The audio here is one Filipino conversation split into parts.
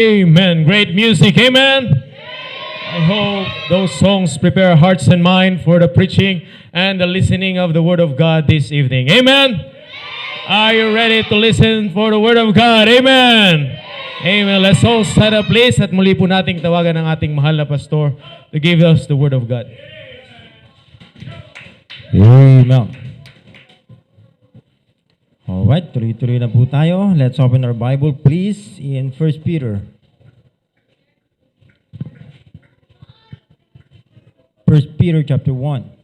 Amen. Great music. Amen. I hope those songs prepare hearts and mind for the preaching and the listening of the Word of God this evening. Amen. Are you ready to listen for the Word of God? Amen. Amen. Let's all stand up please at muli po nating tawagan ng ating mahal na pastor to give us the Word of God. Amen. Alright, tuloy-tuloy na po tayo. Let's open our Bible please in 1 Peter. 1 Peter chapter 1.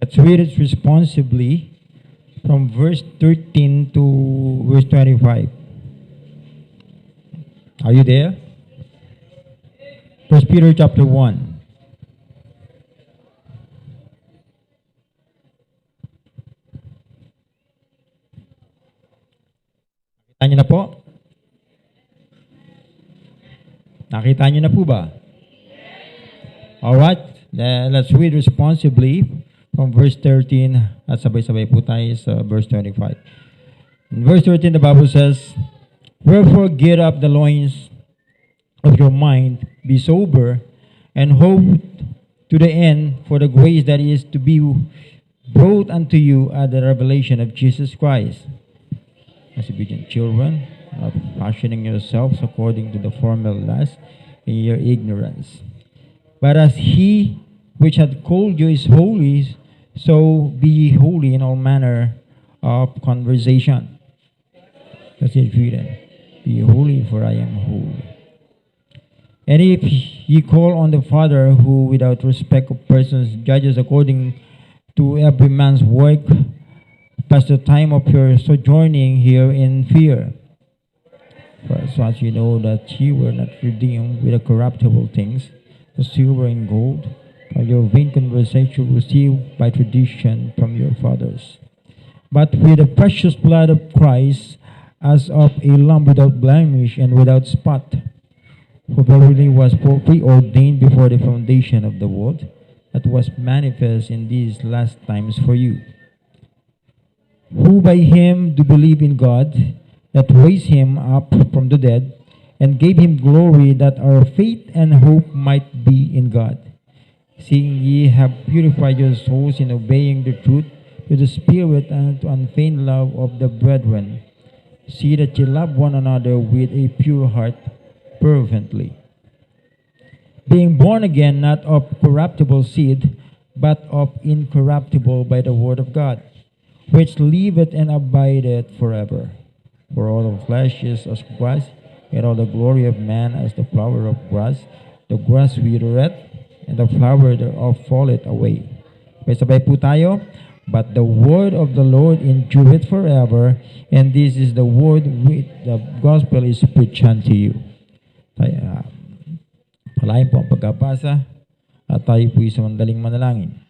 Let's read it responsibly from verse 13 to verse 25. Are you there? 1 Peter chapter 1. Nakita niyo na po? Nakita niyo na po ba? Alright, let's read responsibly from verse 13 at sabay-sabay po tayo sa verse 25. In verse 13, the Bible says, "Wherefore get up the loins of your mind, be sober, and hope to the end for the grace that is to be brought unto you at the revelation of Jesus Christ. As obedient children, not fashioning yourselves according to the former lust in your ignorance. But as he which hath called you is holy, so be ye holy in all manner of conversation." That's it written. Be holy, for I am holy. And if ye call on the Father, who without respect of persons judges according to every man's work, pass the time of your sojourning here in fear. For as much you know that ye were not redeemed with the corruptible things, the silver and gold, by your vain conversation received by tradition from your fathers, but with the precious blood of Christ, as of a lamb without blemish and without spot, who verily was preordained before the foundation of the world, that was manifest in these last times for you, who by him do believe in God, that raised him up from the dead, and gave him glory, that our faith and hope might be in God. Seeing ye have purified your souls in obeying the truth to the Spirit and to unfeigned love of the brethren, see that ye love one another with a pure heart fervently. Being born again, not of corruptible seed, but of incorruptible by the word of God, which liveth and abideth forever. For all of flesh is as grass, and all the glory of man as the flower of grass. The grass withereth, and the flower thereof falleth away. Sabay po tayo. But the word of the Lord endureth forever, and this is the word which the gospel is preached unto you. Palain po ang pagkabasa, at tayo po sa mandaling manalangin.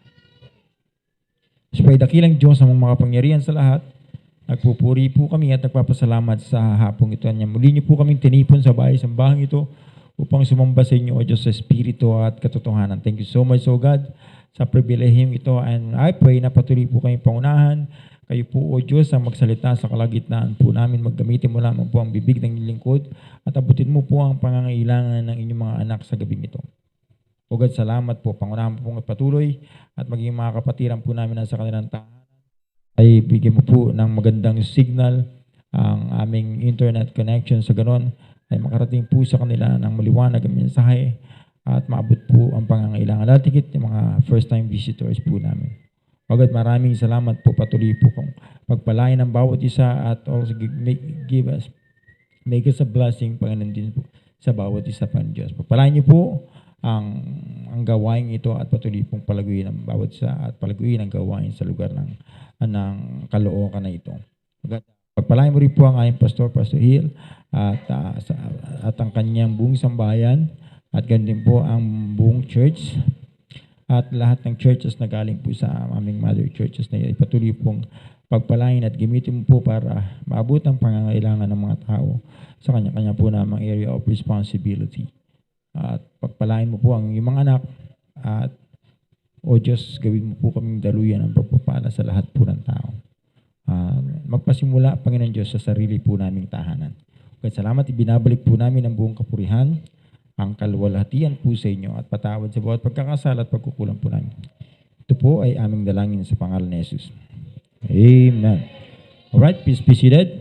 Sabay dakilang Diyos ang mga kapangyarihan sa lahat, nagpupuri po kami at nagpapasalamat sa hapong ito. Muli niyo po kaming tinipon sa bahay-sambahang ito upang sumamba sa inyo, O Diyos, sa Espiritu at katotohanan. Thank you so much, O God, sa pribilehiyong ito. And I pray na patuloy po kayong pangunahan. Kayo po, O Diyos, ang magsalita sa kalagitnaan po namin. Maggamitin mo lamang po ang bibig ng lingkod at abutin mo po ang pangangailangan ng inyong mga anak sa gabing ito. O God, salamat po. Pangunahan po pong patuloy at maging mga kapatiran po namin na sa kanilang tahanan. Ay bigyan mo po ng magandang signal ang aming internet connection, sa ganon ay makarating po sa kanila ng maliwanag ang mensahe at maabot po ang pangangailangan. At higit yung mga first time visitors po namin. O God, maraming salamat po. Patuloy po kung pagpalain ng bawat isa at also make us a blessing, Panginoon, din po sa bawat isa pa ng Diyos. Pagpalain niyo po ang gawain ito at patuloy pong palaguin ang bawat isa at palaguin ang gawain sa lugar ng Caloocan na ito. Pagpalain mo rin po ang aming pastor, Pastor Hill, at ang kanyang buong sambahayan, at ganun din po ang buong church, at lahat ng churches na galing po sa aming mother churches na ipatuloy pong pagpalain at gamitin mo po para maabot ang pangangailangan ng mga tao sa kanya-kanya po namang area of responsibility. At pagpalain mo po ang iyong mga anak at o Diyos, gawin mo po kaming daluyan ng pagpapala sa lahat po ng tao. Magpasimula, Panginoon Diyos, sa sarili po naming tahanan. Kaya salamat, ibinabalik po namin ang buong kapurihan, ang kaluwalhatian po sa inyo at patawad sa bawat pagkakasala at pagkukulang po namin. Ito po ay aming dalangin sa pangalan ni Jesus. Amen. Alright, please be seated.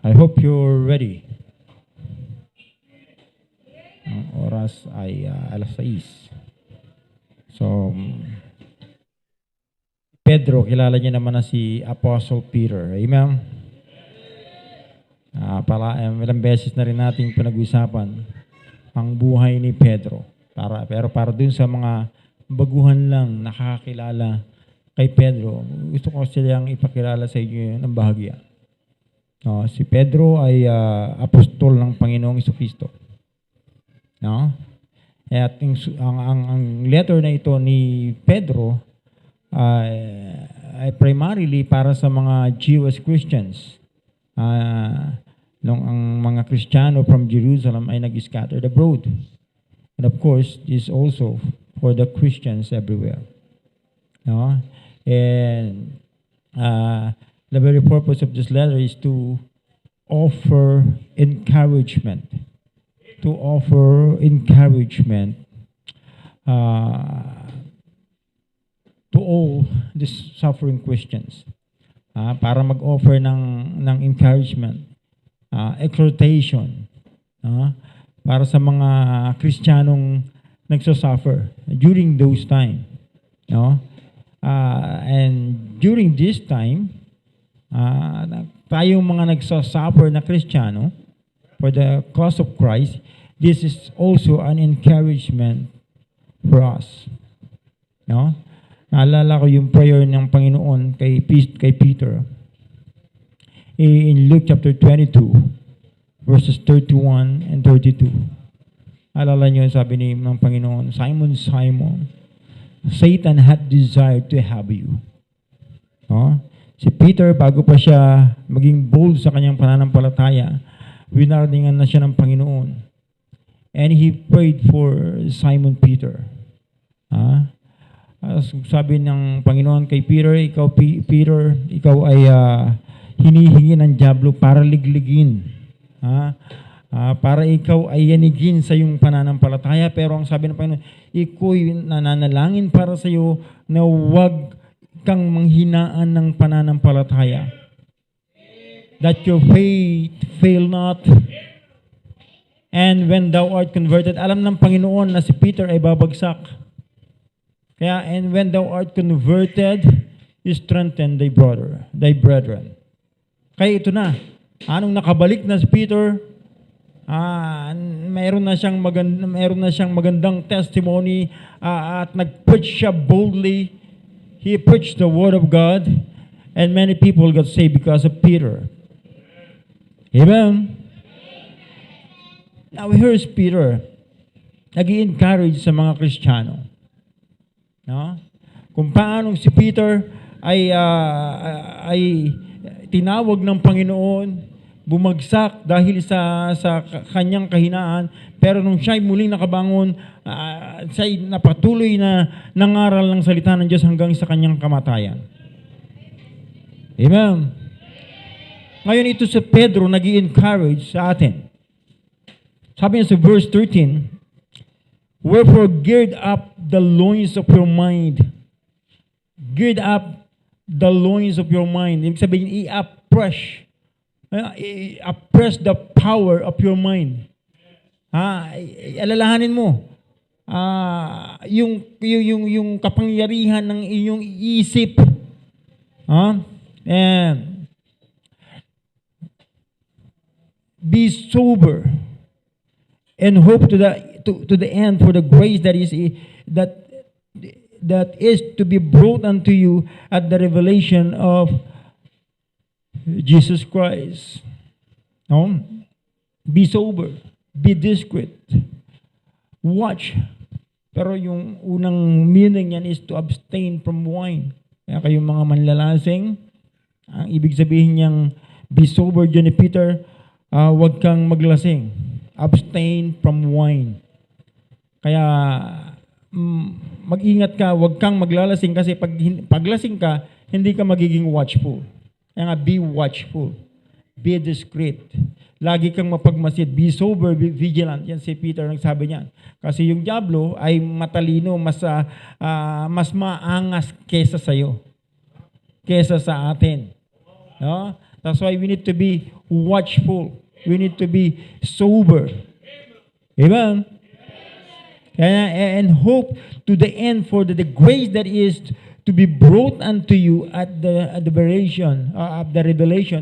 I hope you're ready. Ang oras ay alas 6. So, Pedro, kilala niyo naman na si Apostle Peter. Amen? Ilang beses na rin nating pinag-usapan ang buhay ni Pedro. Pero para dun sa mga baguhan lang nakakakilala kay Pedro, gusto ko silang ipakilala sa inyo ng bahagya. Si Pedro ay apostol ng Panginoong Jesucristo. No? At ang letter na ito ni Pedro ay primarily para sa mga Jewish Christians. Nung ang mga Kristiyano from Jerusalem ay nag-scattered abroad. And of course, this also for the Christians everywhere. No? And the very purpose of this letter is to offer encouragement. To offer encouragement to all these suffering Christians. Para mag-offer ng encouragement, exhortation, para sa mga Kristiyanong nagsasuffer during those time. No? And during this time, tayong mga nagsasuffer na Kristiyano, for the cause of Christ, this is also an encouragement for us. No? Naalala ko yung prayer ng Panginoon kay Peter in Luke chapter 22, verses 31 and 32. Alala niyo, sabi ng Panginoon, Simon, Simon, Satan had desired to have you. No? Si Peter, bago pa siya maging bold sa kanyang pananampalataya, winarningan na siya ng Panginoon. And he prayed for Simon Peter. Sabi ng Panginoon kay Peter, Peter, ikaw ay hinihingi ng dyablo para ligligin. Para ikaw ay yanigin sa iyong pananampalataya. Pero ang sabi ng Panginoon, iko'y nananalangin para sa iyo na huwag kang manghinaan ng pananampalataya. That your faith fail not. And when thou art converted, alam ng Panginoon na si Peter ay babagsak. Kaya, and when thou art converted, strengthen thy brethren. Kaya ito na, anong nakabalik na si Peter, mayroon na siyang magandang testimony at nag-preach siya boldly. He preached the word of God and many people got saved because of Peter. Amen? Now here's Peter, nag-i-encourage sa mga Kristiyano. No? Kung paano si Peter ay tinawag ng Panginoon, bumagsak dahil sa kanyang kahinaan, pero nung siya'y muling nakabangon, siya'y napatuloy na nangaral ng salita ng Diyos hanggang sa kanyang kamatayan. Amen? Ngayon ito si Pedro nag-i-encourage sa atin. Sabi niya sa verse 13, wherefore gird up the loins of your mind. Gird up the loins of your mind. Ibig sabihin, i-appress the power of your mind. Alalahanin mo, yung kapangyarihan ng iyong isip. And be sober and hope to the end for the grace that is to be brought unto you at the revelation of Jesus Christ. Be sober. Be discreet. Watch. Pero yung unang meaning yan is to abstain from wine. Kaya kayong mga manlalasing, ang ibig sabihin niyang be sober dyan ni Peter, huwag kang maglasing. Abstain from wine. Kaya mag-ingat ka, huwag kang maglalasing kasi pag lasing ka, hindi ka magiging watchful. Kaya nga, be watchful. Be discreet. Lagi kang mapagmasid. Be sober, be vigilant. Yan si Peter nagsabi niyan. Kasi yung diablo ay matalino, mas maangas kesa sa'yo. Kesa sa atin. No? That's why we need to be watchful. We need to be sober. Amen? And hope to the end for the grace that is to be brought unto you at the revelation,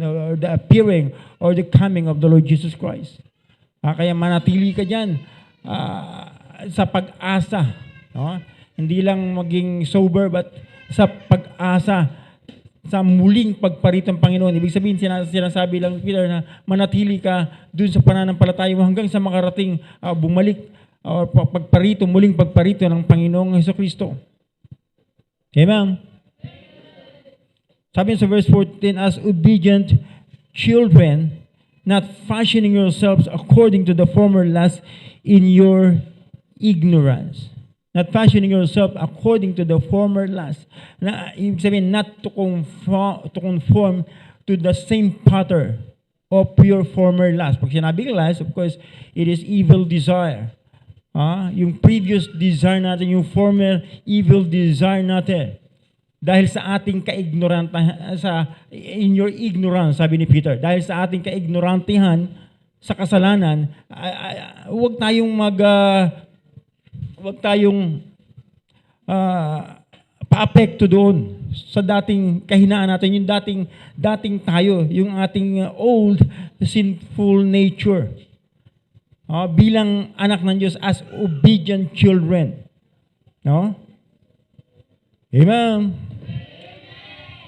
or the appearing or the coming of the Lord Jesus Christ. Kaya manatili ka dyan sa pag-asa. No? Hindi lang maging sober, but sa pag-asa sa muling pagparito ng Panginoon. Ibig sabihin, sinasabi lang Peter na manatili ka dun sa pananampalataya mo hanggang sa makarating bumalik o muling pagparito ng Panginoong Hesukristo. Amen. Sabi sa verse 14, as obedient children, not fashioning yourselves according to the former lusts in your ignorance. Not fashioning yourself according to the former lusts. Ibig sabihin, not to conform to the same pattern of your former lust. Pag sinabing lust, of course, it is evil desire. Yung previous desire natin, yung former evil desire natin. Dahil sa ating in your ignorance, sabi ni Peter, dahil sa ating kaignorantihan sa kasalanan, huwag tayong pa-apekto doon sa dating kahinaan natin, yung dating tayo, yung ating old sinful nature. Bilang anak ng Diyos as obedient children. No? Amen.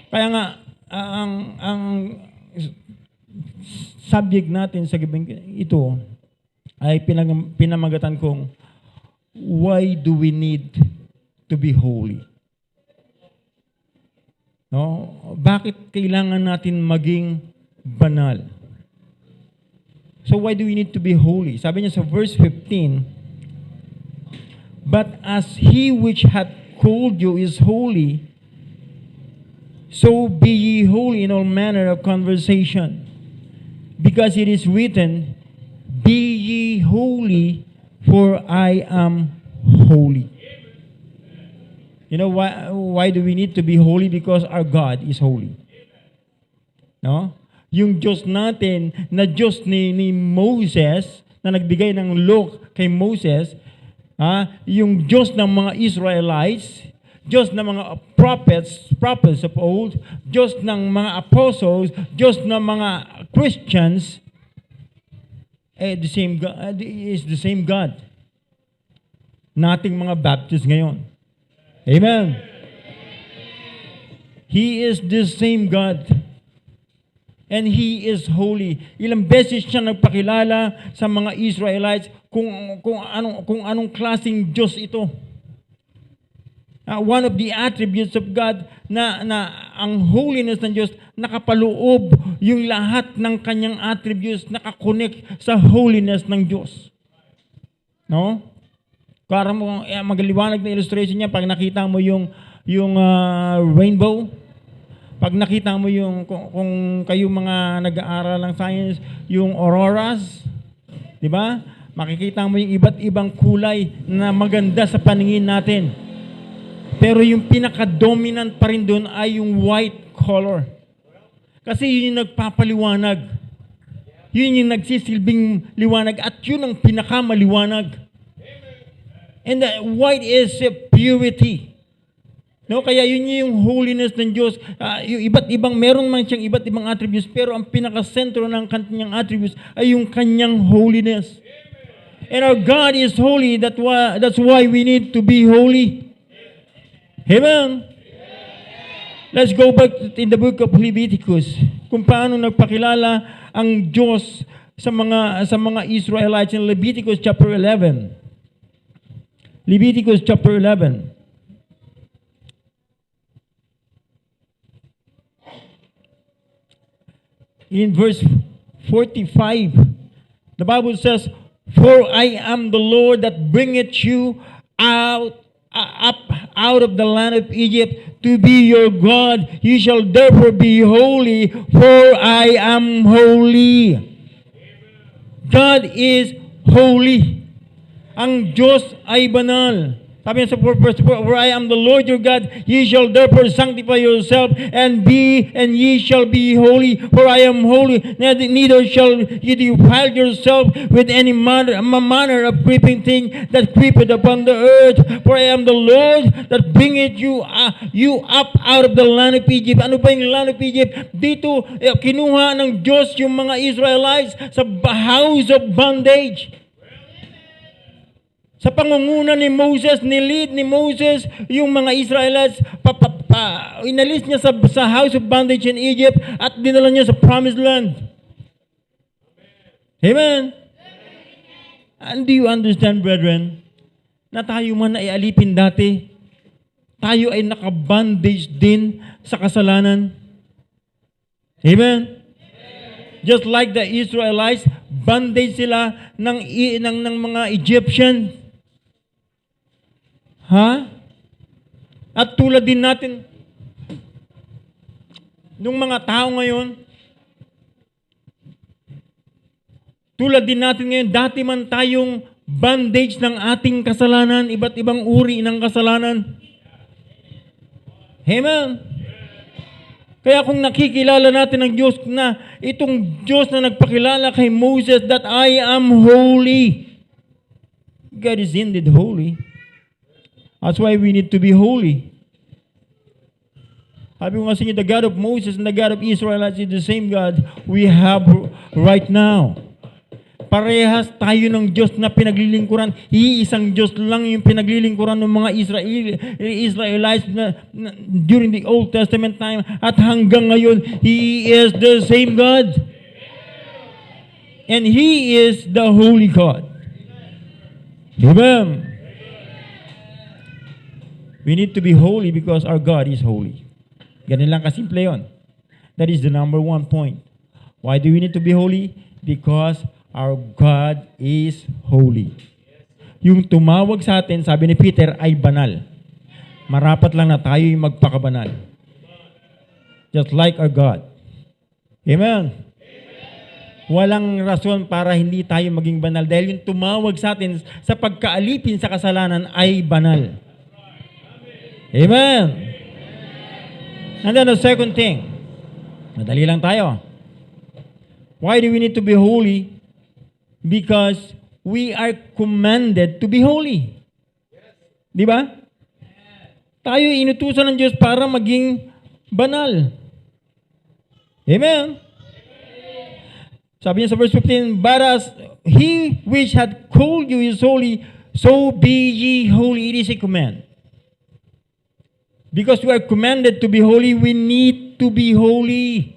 Kaya nga, ang subject natin sa gabing ito ay pinamagatan kong, why do we need to be holy? No? Bakit kailangan natin maging banal? So why do we need to be holy? Sabi niya sa verse 15, but as he which hath called you is holy, so be ye holy in all manner of conversation. Because it is written, be ye holy, for I am holy. You know why do we need to be holy? Because our God is holy. No? Yung Diyos natin, na Diyos ni Moses, na nagbigay ng law kay Moses, yung Diyos ng mga Israelites, Diyos ng mga prophets of old, Diyos ng mga apostles, Diyos ng mga Christians, the same God, is the same God. Nating mga Baptists ngayon. Amen. He is the same God. And He is holy. Ilang beses siya nagpakilala sa mga Israelites kung anong klaseng Diyos ito. One of the attributes of God na ang holiness ng Diyos, nakapaloob yung lahat ng kanyang attributes, nakakonect sa holiness ng Diyos. No? Para mo magaliwanag na illustration niya, pag nakita mo yung rainbow, pag nakita mo kung kayo mga nag-aaral ng science, yung auroras, di ba? Makikita mo yung iba't ibang kulay na maganda sa paningin natin. Pero yung pinaka-dominant pa rin doon ay yung white color. Kasi yun yung nagpapaliwanag. Yun yung nagsisilbing liwanag at yun ang pinakamaliwanag. And the white is purity. No, kaya yun yung holiness ng Diyos. Yung iba't ibang, meron man siyang iba't ibang attributes, pero ang pinaka-sentro ng kanyang attributes ay yung kanyang holiness. And our God is holy, that's why we need to be holy. Amen? Let's go back in the book of Leviticus, kung paano nagpakilala ang Diyos sa mga Israelites in Leviticus chapter 11. Leviticus chapter 11. In verse 45, the Bible says, "For I am the Lord that bringeth you up out of the land of Egypt to be your God. You shall therefore be holy, for I am holy." God is holy. Ang Diyos ay banal. Sabi niya sa verse 4, "For I am the Lord your God, ye shall therefore sanctify yourself, and ye shall be holy, for I am holy. Neither shall ye defile yourself with any manner of creeping thing that creepeth upon the earth. For I am the Lord that bringeth you up out of the land of Egypt." Ano ba yung land of Egypt? Dito, kinuha ng Diyos yung mga Israelites sa house of bondage. Sa pangunguna ni Moses, nilid ni Moses yung mga Israelites, inalis niya sa house of bondage in Egypt at dinala niya sa promised land. Amen? And do you understand, brethren, na tayo man ay alipin dati, tayo ay nakabandage din sa kasalanan? Amen? Just like the Israelites, bandage sila ng mga Egyptian. At tulad din natin nung mga tao ngayon, tulad din natin ngayon, dati man tayong bandage ng ating kasalanan, iba't ibang uri ng kasalanan. Amen? Kaya kung nakikilala natin ang Diyos na itong Diyos na nagpakilala kay Moses that I am holy. God is indeed holy. That's why we need to be holy. Sabi ko nga sa inyo, the God of Moses and the God of Israelites is the same God we have right now. Parehas tayo ng Diyos na pinaglilingkuran. Iisang Diyos lang yung pinaglilingkuran ng mga Israelites during the Old Testament time. At hanggang ngayon, He is the same God. And He is the Holy God. Amen. We need to be holy because our God is holy. Ganun lang kasimple yun. That is the number one point. Why do we need to be holy? Because our God is holy. Yung tumawag sa atin, sabi ni Peter, ay banal. Marapat lang na tayo yung magpakabanal. Just like our God. Amen. Walang rason para hindi tayo maging banal dahil yung tumawag sa atin sa pagkaalipin sa kasalanan ay banal. Amen. And then the second thing, madali lang tayo. Why do we need to be holy? Because we are commanded to be holy. Di ba? Tayo inutusan ng Diyos para maging banal. Amen. Sabi niya sa verse 15, "But as He which had called you is holy, so be ye holy." It is a command. Because we are commanded to be holy, we need to be holy.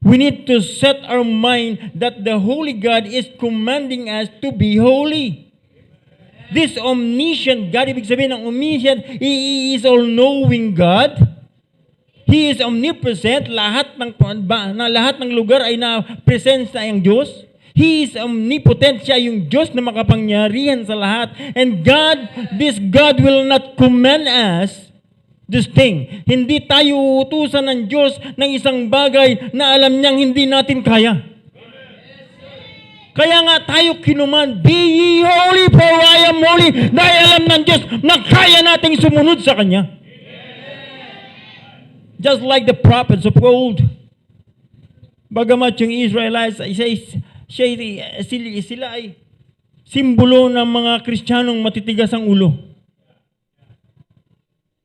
We need to set our mind that the Holy God is commanding us to be holy. This omniscient God, ibig sabihin ng omniscient, He is all-knowing God. He is omnipresent, lahat ng lugar ay na-present sa ang Diyos. He is omnipotent, siya yung Diyos na makapangyarihan sa lahat. And this God will not command us this thing. Hindi tayo uutusan ng Diyos ng isang bagay na alam niyang hindi natin kaya. Kaya nga tayo kinuman, "Be ye holy, for I am holy." Dahil alam ng Diyos na kaya nating sumunod sa Kanya. Just like the prophets of old. Bagamat yung Israelites, sila ay simbolo ng mga Kristiyanong matitigas ang ulo.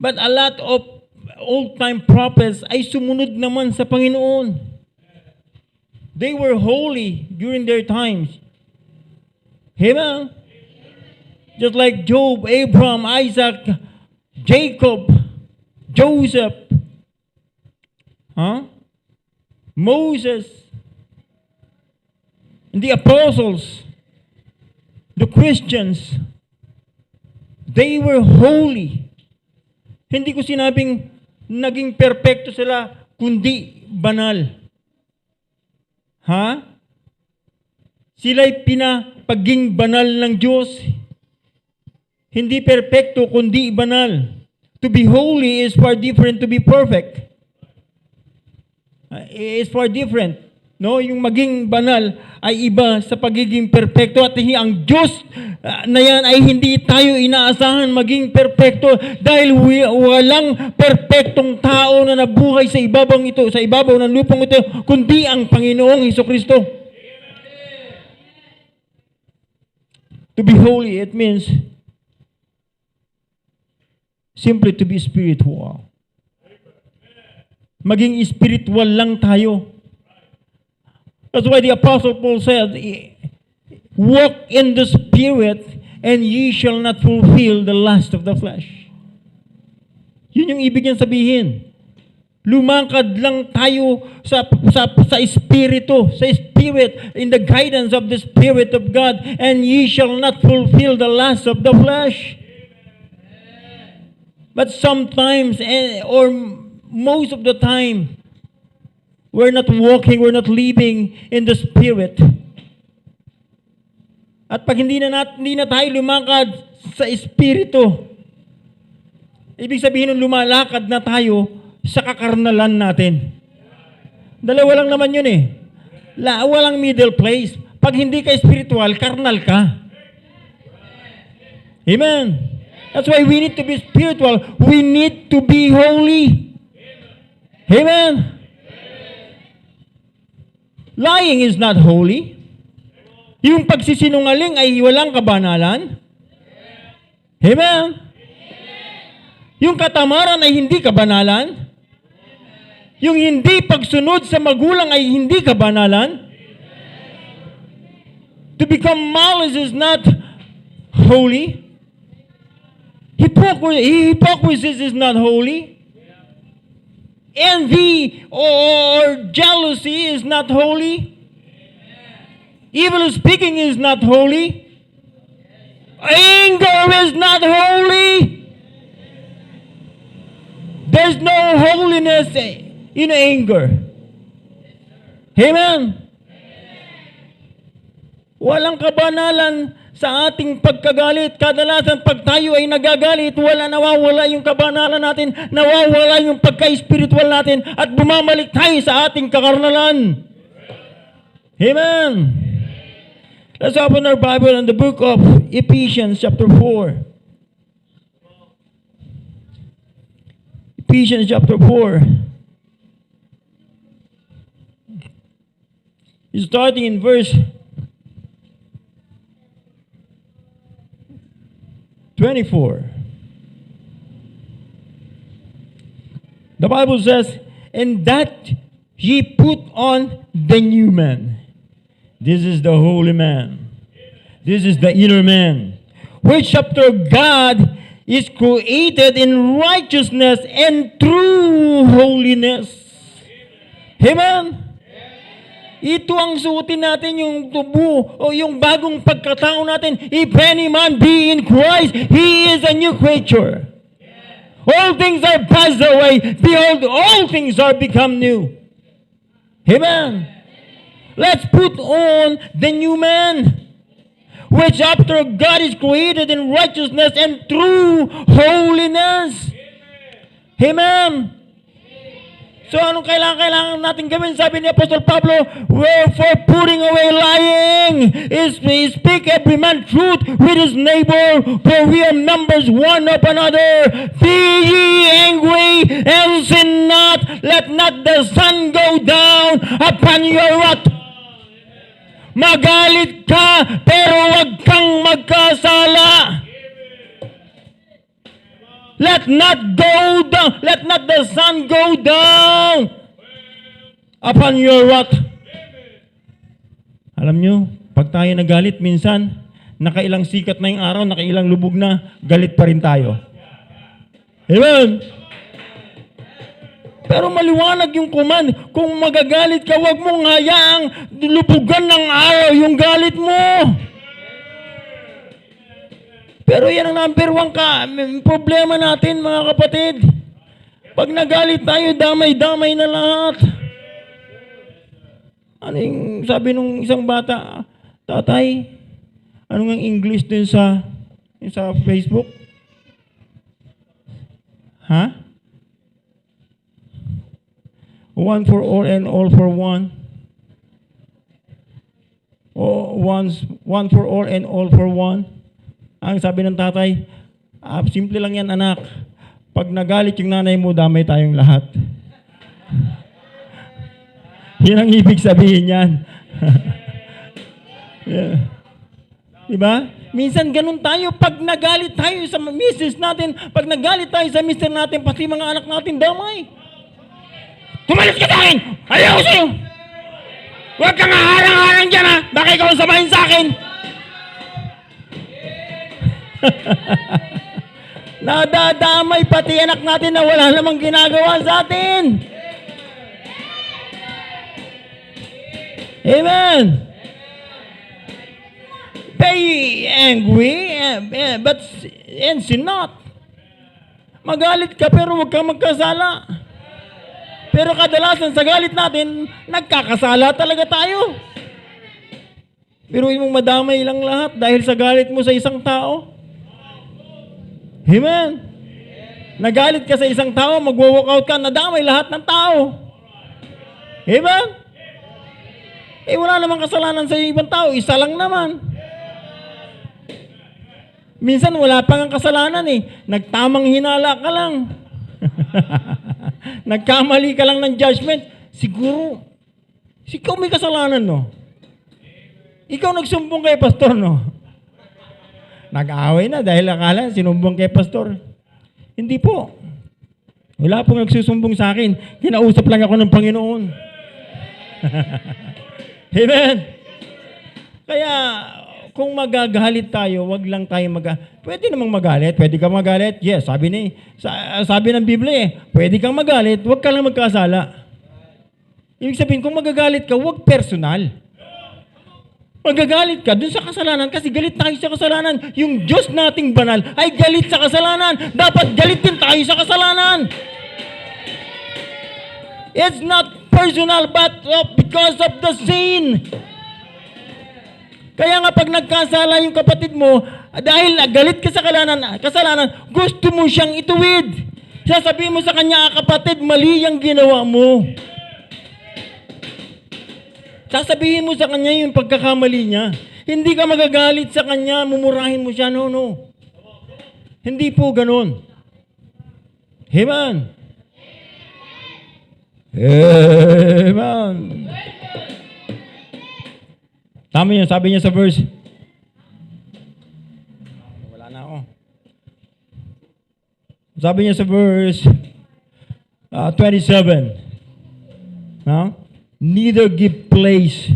But a lot of old-time prophets ay sumunod naman sa Panginoon. They were holy during their times. Amen? Just like Job, Abraham, Isaac, Jacob, Joseph, Moses. the apostles, the Christians, they were holy. Hindi ko sinabing naging perpekto sila, kundi banal. Ha? Sila'y pinapaging banal ng Diyos. Hindi perpekto, kundi banal. To be holy is far different to be perfect. Is far different. No, yung maging banal ay iba sa pagiging perpekto, at ang Diyos na yan ay hindi tayo inaasahan maging perpekto, dahil walang perpektong tao na nabuhay sa ibabaw ng lupang ito, kundi ang Panginoong Hesukristo. To be holy, it means simply to be spiritual. Maging spiritual lang tayo. That's why the Apostle Paul said, walk in the Spirit, and ye shall not fulfill the lust of the flesh. Yun yung ibig niyang sabihin. Lumakad lang tayo sa Espiritu, sa Spirit, in the guidance of the Spirit of God, and ye shall not fulfill the lust of the flesh. But sometimes, or most of the time, we're not walking, we're not living in the Spirit. At pag hindi na tayo lumakad sa Espiritu, ibig sabihin ng lumalakad na tayo sa kakarnalan natin. Dalawa lang naman yun eh. Walang middle place. Pag hindi ka spiritual, karnal ka. Amen. That's why we need to be spiritual. We need to be holy. Amen. Lying is not holy. Yung pagsisinungaling ay walang kabanalan. Amen. Yung katamaran ay hindi kabanalan. Yung hindi pagsunod sa magulang ay hindi kabanalan. To become malice is not holy. Hypocrisy is not holy. Envy or jealousy is not holy. Evil speaking is not holy. Anger is not holy. There's no holiness in anger. Amen. Walang kabanalan sa ating pagkagalit. Kadalasan pag tayo ay nagagalit, nawawala yung kabanalan natin, nawawala yung pagka-spiritual natin, at bumamalik tayo sa ating kakarnalan. Amen. Let's open our Bible in the book of Ephesians chapter 4. Ephesians chapter 4. Starting in verse 24. The Bible says, and that ye put on the new man. This is the holy man. This is the inner man, which after God is created in righteousness and true holiness. Amen. Ito ang suotin natin, yung tubo o yung bagong pagkatao natin. If any man be in Christ, he is a new creature. All things are passed away. Behold, all things are become new. Amen. Let's put on the new man, which after God is created in righteousness and true holiness. Amen. So anong kailangan natin gawin? Sabi ni Apostol Pablo, wherefore putting away lying is speak every man truth with his neighbor, for we are members one of another. Be ye angry and sin not. Let not the sun go down upon your wrath. Magalit ka, pero wag kang magkasala. Let not the sun go down upon your wrath. Alam nyo, pag tayo nagalit minsan, nakailang sikat na yung araw, nakailang lubog na, galit pa rin tayo. Amen? Pero maliwanag yung command. Kung magagalit ka, huwag mong hayaang lubugan ng araw yung galit mo. Pero yan ang number one problema natin, mga kapatid. Pag nagalit tayo, damay-damay na lahat. Ano yung sabi nung isang bata, tatay, ano nga English din sa Facebook? Ha? One for all and all for one. O one for all and all for one. Ang sabi ng tatay, simple lang yan anak. Pag nagalit yung nanay mo, damay tayong lahat. Yan ang ibig sabihin yan. Yeah. Diba? Minsan ganun tayo. Pag nagalit tayo sa misis natin, pag nagalit tayo sa mister natin, pati mga anak natin, damay. Tumalis ka sa akin! Ayaw ko sa'yo! Huwag kang harang-harang dyan ha! Baka ikaw ang samahin sa akin! Nadadamay pati anak natin na wala namang ginagawa sa atin. Amen. Be angry, but sin not. Magalit ka pero huwag kang magkasala. Pero kadalasan sa galit natin, nagkakasala talaga tayo. Pero mong madamay lang lahat dahil sa galit mo sa isang tao. Amen. Nagalit ka sa isang tao, mag-walk out ka, nadamay lahat ng tao. Amen. Wala namang kasalanan sa ibang tao, isa lang naman. Minsan wala pang ang kasalanan nagtamang hinala ka lang. Nagkamali ka lang ng judgment. Siguro, ikaw may kasalanan, no? Ikaw nagsumbong kay pastor, no? Nag-aaway na dahil akala sinumbong kay pastor. Hindi po. Wala pong nagsusumbong sa akin. Kinausap lang ako ng Panginoon. Amen. Kaya, kung magagalit tayo, wag lang tayo pwede namang magalit. Pwede kang magalit. Yes, sabi ng Biblia pwede kang magalit, wag ka lang magkasala. Ibig sabihin, kung magagalit ka, wag personal. Magagalit ka dun sa kasalanan kasi galit tayo sa kasalanan. Yung Diyos nating banal ay galit sa kasalanan. Dapat galit din tayo sa kasalanan. It's not personal but because of the sin. Kaya nga pag nagkasala yung kapatid mo, dahil galit ka sa kasalanan, gusto mo siyang ituwid. Sasabihin mo sa kanya, kapatid, mali yung ginawa mo. Sasabihin mo sa kanya yung pagkakamali niya. Hindi ka magagalit sa kanya, mumurahin mo siya. No. Hindi po ganun. Amen. Amen. Tama yun, sabi niya sa verse. Wala na ako. Sabi niya sa verse 27. Neither give place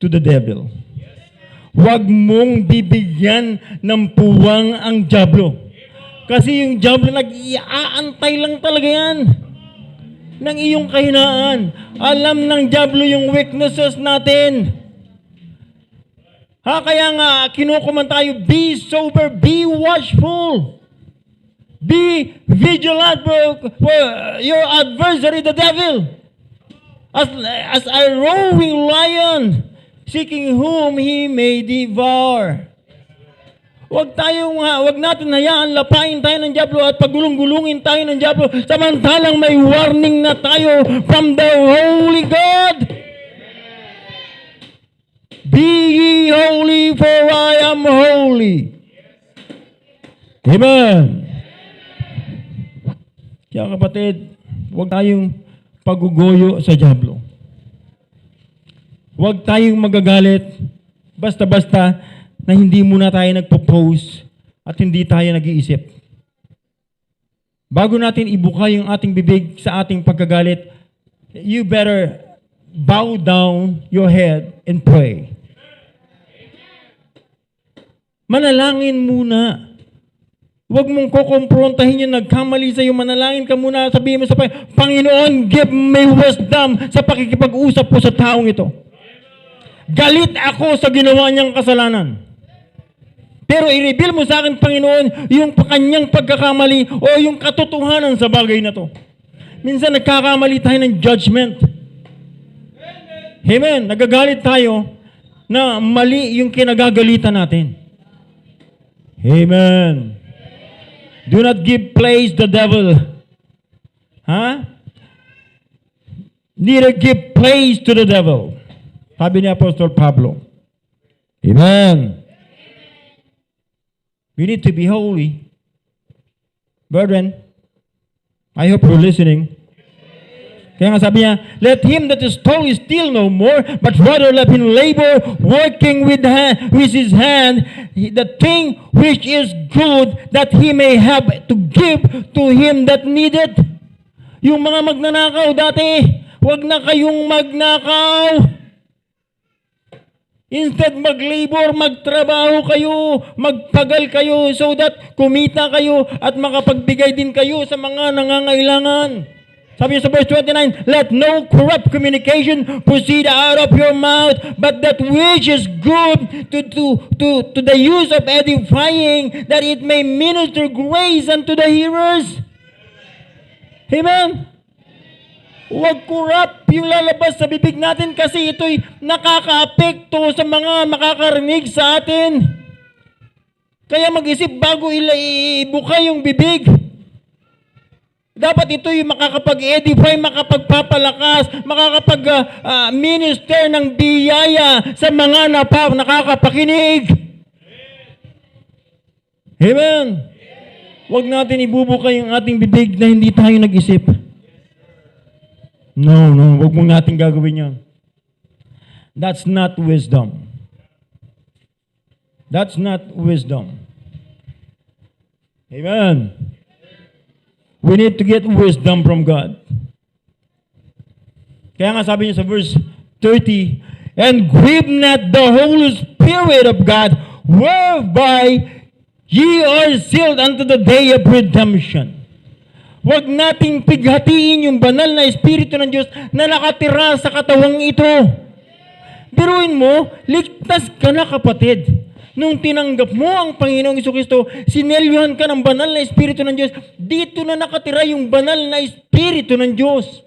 to the devil. Huwag mong bibigyan ng puwang ang dyablo. Kasi yung dyablo nag-iaantay lang talaga yan ng iyong kahinaan. Alam ng dyablo yung weaknesses natin. Kaya nga, kinukuman tayo, be sober, be watchful. Be vigilant for your adversary, the devil. As a roaring lion, seeking whom he may devour. Wag natin hayaan lapain tayo ng dyablo at pagulong-gulungin tayo ng dyablo samantalang may warning na tayo from the Holy God. Be ye holy for I am holy. Amen. Kaya kapatid, huwag tayong pagugoyo sa dyablo. Huwag tayong magagalit basta-basta na hindi muna tayo nagpo-post at hindi tayo nag-iisip. Bago natin ibuka yung ating bibig sa ating pagkagalit, you better bow down your head and pray. Manalangin muna. Huwag mong kukumprontahin yung nagkamali sa'yo. Manalangin ka muna. Sabihin mo sa Panginoon, give me wisdom sa pakikipag-usap ko sa taong ito. Galit ako sa ginawa niyang kasalanan. Pero i-reveal mo sa akin, Panginoon, yung kanyang pagkakamali o yung katotohanan sa bagay na to. Minsan nagkakamali tayo ng judgment. Amen. Nagagalit tayo na mali yung kinagagalitan natin. Amen. Do not give place the devil. Neither give place to the devil. Sabi ni Apostol Pablo. Amen. We need to be holy. Brethren, I hope you're listening. Kaya nga sabi niya, let him that is tall steal no more, but rather let him labor, working with his hand, the thing which is good, that he may have to give to him that needeth. Yung mga magnanakaw dati, huwag na kayong magnakaw. Instead, mag-labor, magtrabaho kayo, magpagal kayo so that kumita kayo at makapagbigay din kayo sa mga nangangailangan. Sabi niya sa verse 29, let no corrupt communication proceed out of your mouth, but that which is good to the use of edifying, that it may minister grace unto the hearers. Amen? Huwag corrupt yung lalabas sa bibig natin kasi ito'y nakaka-apekto sa mga makakarinig sa atin. Kaya mag-isip bago ibuka yung bibig. Dapat ito'y makakapag-edify, makapagpapalakas, makakapag-minister ng biyaya sa mga nakakapakinig. Amen. Huwag natin ibubuka yung ating bibig na hindi tayo nag-isip. No, huwag mong natin gagawin yun. That's not wisdom. That's not wisdom. Amen. We need to get wisdom from God. Kaya nga sabi niya sa verse 30, and grieve not the Holy Spirit of God, whereby ye are sealed unto the day of redemption. Huwag nating pighatiin yung banal na Espiritu ng Diyos na nakatira sa katawang ito. Biruin mo, ligtas ka na kapatid. Nung tinanggap mo ang Panginoong Jesucristo, sinelyuhan ka ng banal na Espiritu ng Diyos, dito na nakatira yung banal na Espiritu ng Diyos.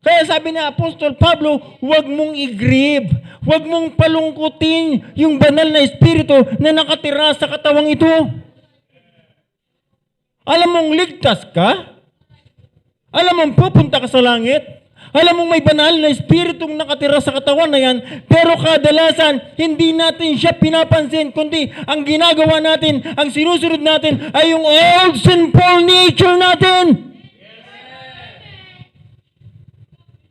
Kaya sabi ni Apostol Pablo, huwag mong i-grieve, huwag mong palungkutin yung banal na Espiritu na nakatira sa katawang ito. Alam mong ligtas ka? Alam mong pupunta ka sa langit? Alam mong may banal na espiritong nakatira sa katawan na yan, pero kadalasan, hindi natin siya pinapansin, kundi ang ginagawa natin, ang sinusunod natin, ay yung old sinful nature natin.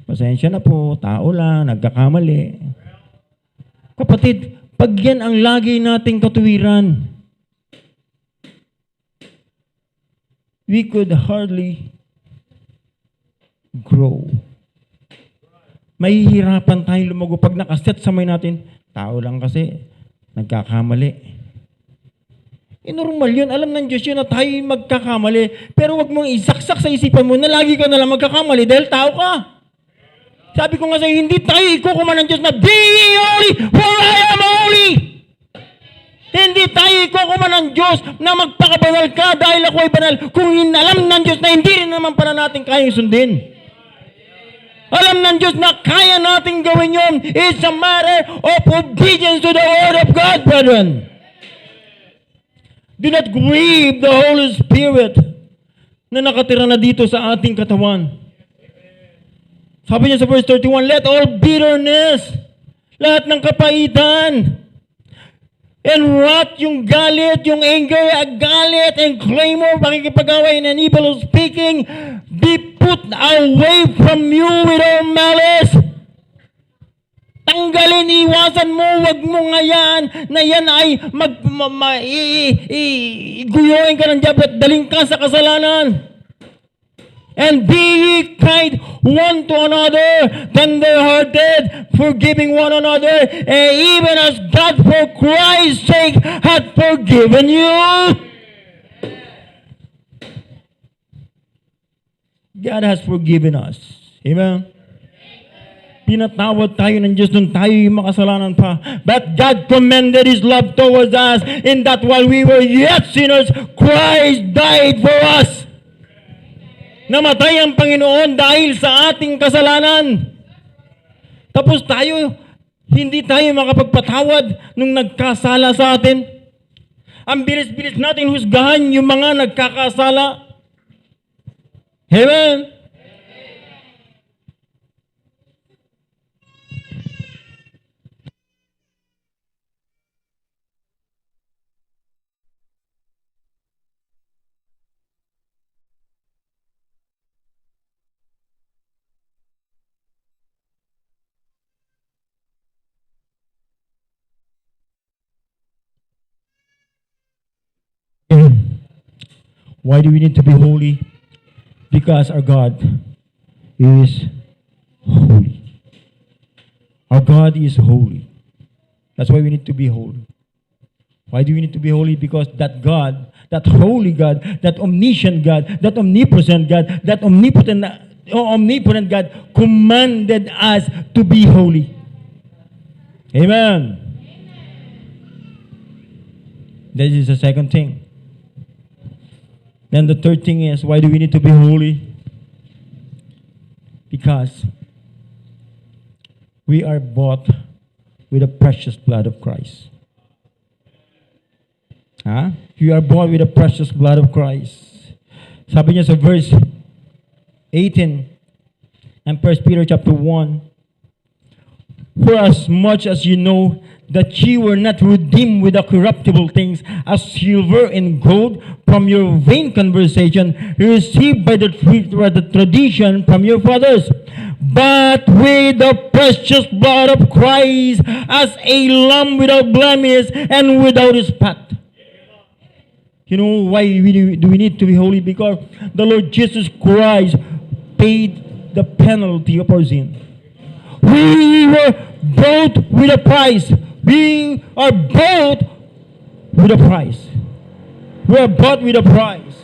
Pasensya na po, tao lang, nagkakamali. Kapatid, pag yan ang lagi nating katuwiran, we could hardly grow. Mahihirapan tayong lumago pag nakaset sa may natin. Tao lang kasi, nagkakamali. Normal yun. Alam ng Diyos yun na tayo magkakamali. Pero wag mong isaksak sa isipan mo na lagi ka nalang magkakamali dahil tao ka. Sabi ko nga sa'yo, hindi tayo ikukuman ng Diyos na be ye holy, for I am holy. Hindi tayo ikukuman ng Diyos na magpakabanal ka dahil ako ay banal kung alam ng Diyos na hindi rin naman pala natin kayang sundin. Alam ng Diyos na kaya natin gawin yun. It's a matter of obedience to the Word of God, brethren. Do not grieve the Holy Spirit na nakatira na dito sa ating katawan. Sabi niya sa verse 31, let all bitterness, lahat ng kapaitan, and wrath, yung galit, yung anger, galit, and clamor, pakikipag-away, and evil speaking, be put away from you with all malice. Tanggalin, iwasan mo, wag mo ngayaan na yan ay guyuin ka ng diablo at daling ka sa kasalanan. And be ye kind one to another, tender-hearted, forgiving one another, and even as God for Christ's sake hath forgiven you. God has forgiven us. Amen? Pinatawad tayo ng Diyos nung tayo yung makasalanan pa. But God commended His love towards us in that while we were yet sinners, Christ died for us. Namatay ang Panginoon dahil sa ating kasalanan. Tapos tayo, hindi tayo makapagpatawad nung nagkasala sa atin. Ang bilis-bilis natin husgahan yung mga nagkakasala. Amen? Why do we need to be holy? Because our God is holy. Our God is holy. That's why we need to be holy. Why do we need to be holy? Because that God, that holy God, that omniscient God, that omnipresent God, that omnipotent God commanded us to be holy. Amen. That is the second thing. Then the third thing is, why do we need to be holy? Because we are bought with the precious blood of Christ. We are bought with the precious blood of Christ. Sabi niya sa verse 18 and 1 Peter chapter 1, for as much as you know that ye were not redeemed with the corruptible things as silver and gold from your vain conversation received by the tradition from your fathers, but with the precious blood of Christ as a lamb without blemish and without spot. You know why do we need to be holy? Because the Lord Jesus Christ paid the penalty of our sin. We were bought with a price. We are bought with a price. We are bought with a price.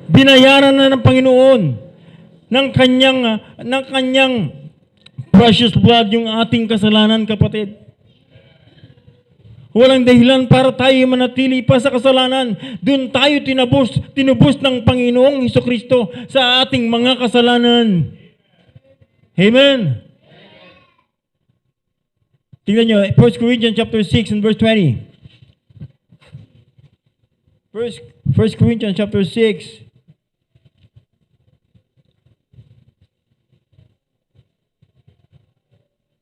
Binayaran na ng Panginoon ng kanyang precious blood yung ating kasalanan, kapatid. Walang dahilan para tayo manatili pa sa kasalanan. Doon tayo tinubos ng Panginoong Hesukristo sa ating mga kasalanan. Amen. Tingnan nyo, 1 Corinthians chapter 6 and verse 20. 1 Corinthians chapter 6.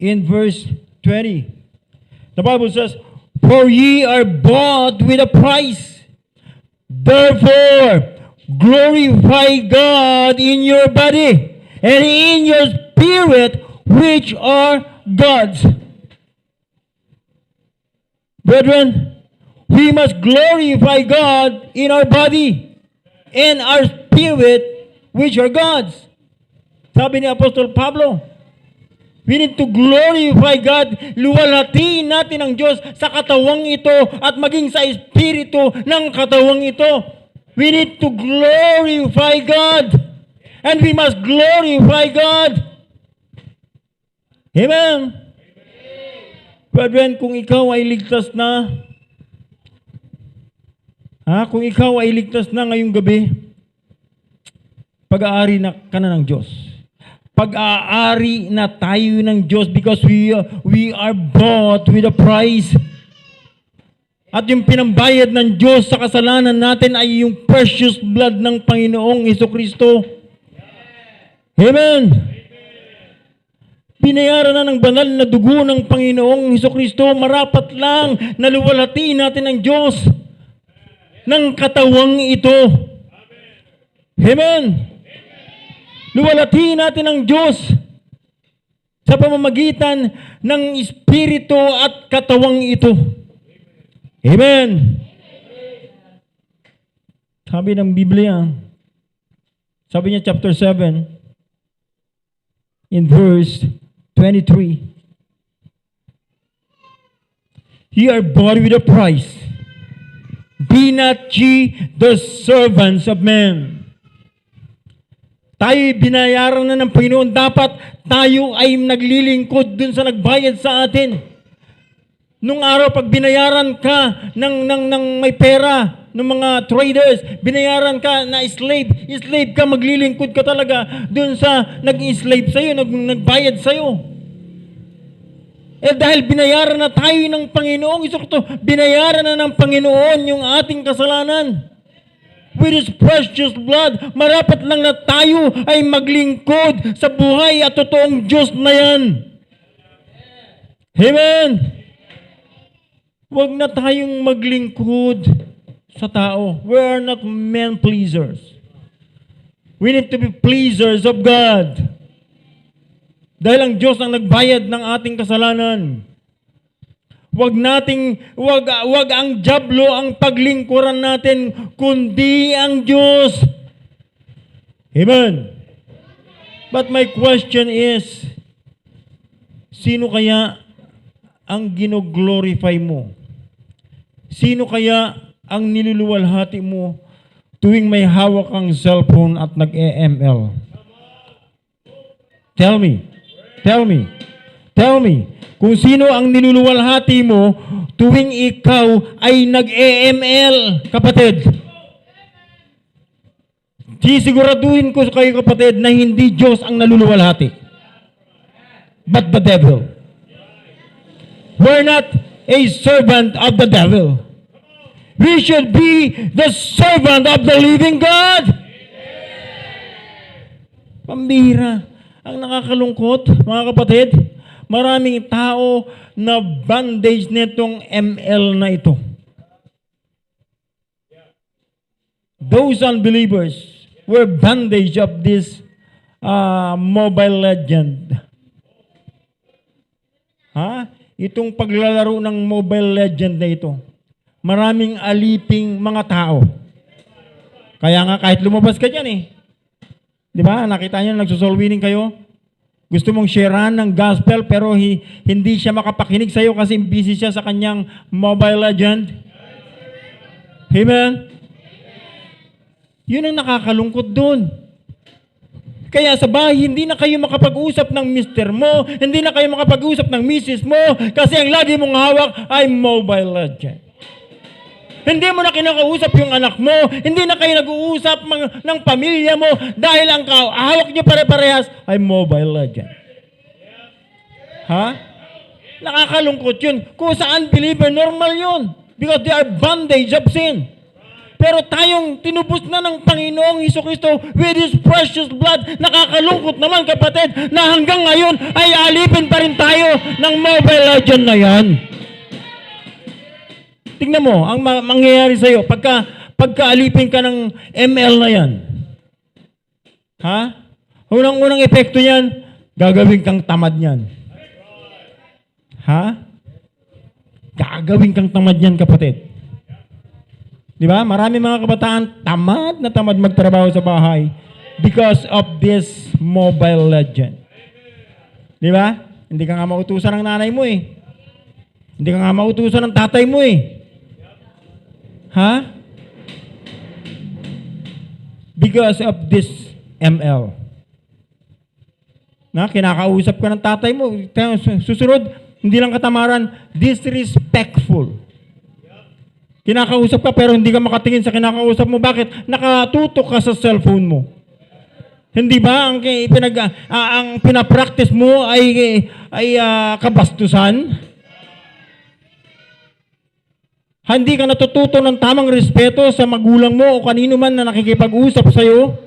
In verse 20. The Bible says, for ye are bought with a price. Therefore, glorify God in your body and in your spirit, which are God's. Brethren, we must glorify God in our body and our spirit, which are God's. Sabi ni Apostol Pablo, we need to glorify God. Luwalhatiin natin ang Diyos sa katawang ito at maging sa espiritu ng katawang ito. We need to glorify God. And we must glorify God. Amen. Brethren, kung ikaw ay ligtas na, kung ikaw ay ligtas na ngayong gabi, pag-aari na ka na ng Diyos. Pag-aari na tayo ng Diyos because we are bought with a price. At yung pinambayad ng Diyos sa kasalanan natin ay yung precious blood ng Panginoong Hesukristo. Amen. Binayaran na ng banal na dugo ng Panginoong Hesukristo. Marapat lang na luwalhati natin ang Diyos ng katawang ito. Amen. Luwalhati natin ang Diyos sa pamamagitan ng Espiritu at katawang ito. Amen. Sabi ng Biblia, sabi niya chapter 7, in verse 23, ye are bought with a price. Be not ye the servants of men. Tayo'y binayaran na ng Panginoon. Dapat tayo ay naglilingkod dun sa nagbayad sa atin. Nung araw, pag binayaran ka ng may pera, ng mga traders, binayaran ka na slave ka, maglilingkod ka talaga dun sa nag-slave sa'yo, nagbayad sa'yo. Eh dahil binayaran na tayo ng Panginoong Isuscristo, binayaran na ng Panginoon yung ating kasalanan. With His precious blood, marapat lang na tayo ay maglingkod sa buhay at totoong Diyos na yan. Amen! Huwag na tayong maglingkod sa tao. We are not men pleasers. We need to be pleasers of God. Dahil ang Diyos ang nagbayad ng ating kasalanan. Wag ang diablo ang paglingkuran natin, kundi ang Diyos. Amen. But my question is, sino kaya ang gino-glorify mo? Sino kaya ang niluluwalhati mo tuwing may hawak kang cellphone at nag-EML? Tell me. Kung sino ang niluluwalhati mo tuwing ikaw ay nag-EML, kapatid. Sisiguraduhin ko kayo, kapatid, na hindi Diyos ang naluluwalhati, but the devil. We're not a servant of the devil. We should be the servant of the living God. Pambihira. Ang nakakalungkot, mga kapatid, maraming tao na bandage nitong ML na ito. Those unbelievers were bandage of this Mobile Legend. Itong paglalaro ng Mobile Legend na ito. Maraming aliping mga tao. Kaya nga kahit lumabas ka dyan di ba? Nakita niyo nagsosoul winning kayo? Gusto mong sharean ng gospel pero hindi siya makapakinig sa iyo kasi busy siya sa kanyang Mobile Legend. Amen? Yun ang nakakalungkot doon. Kaya sa bahay, hindi na kayo makapag-usap ng mister mo, hindi na kayo makapag-usap ng misis mo kasi ang lagi mong hawak ay Mobile Legend. Hindi mo na kinakausap yung anak mo. Hindi na kayo nag-uusap ng pamilya mo dahil ang hawak nyo pare-parehas ay Mobile Legend. Nakakalungkot yun. Kung sa unbeliever, normal yun. Because they are bondage of sin. Pero tayong tinubos na ng Panginoong Jesucristo with His precious blood, nakakalungkot naman, kapatid, na hanggang ngayon ay alipin pa rin tayo ng Mobile Legend na yan. Tingnan mo, ang mangyayari sa'yo, pagka-alipin ka ng ML na yan. Unang-unang epekto niyan, gagawin kang tamad niyan. Gagawin kang tamad niyan, kapatid. Di ba? Marami mga kabataan, tamad magtrabaho sa bahay because of this Mobile Legend. Di ba? Hindi ka nga mautusan ng nanay mo Hindi ka nga mautusan ng tatay mo Because of this ML. Kinakausap ka ng tatay mo. Susunod, hindi lang katamaran, disrespectful. Kinakausap ka pero hindi ka makatingin sa kinakausap mo. Bakit? Nakatutok ka sa cellphone mo. Hindi ba ang pinapractice mo ay kabastusan? Hindi ka natututo ng tamang respeto sa magulang mo o kanino man na nakikipag-usap sa iyo?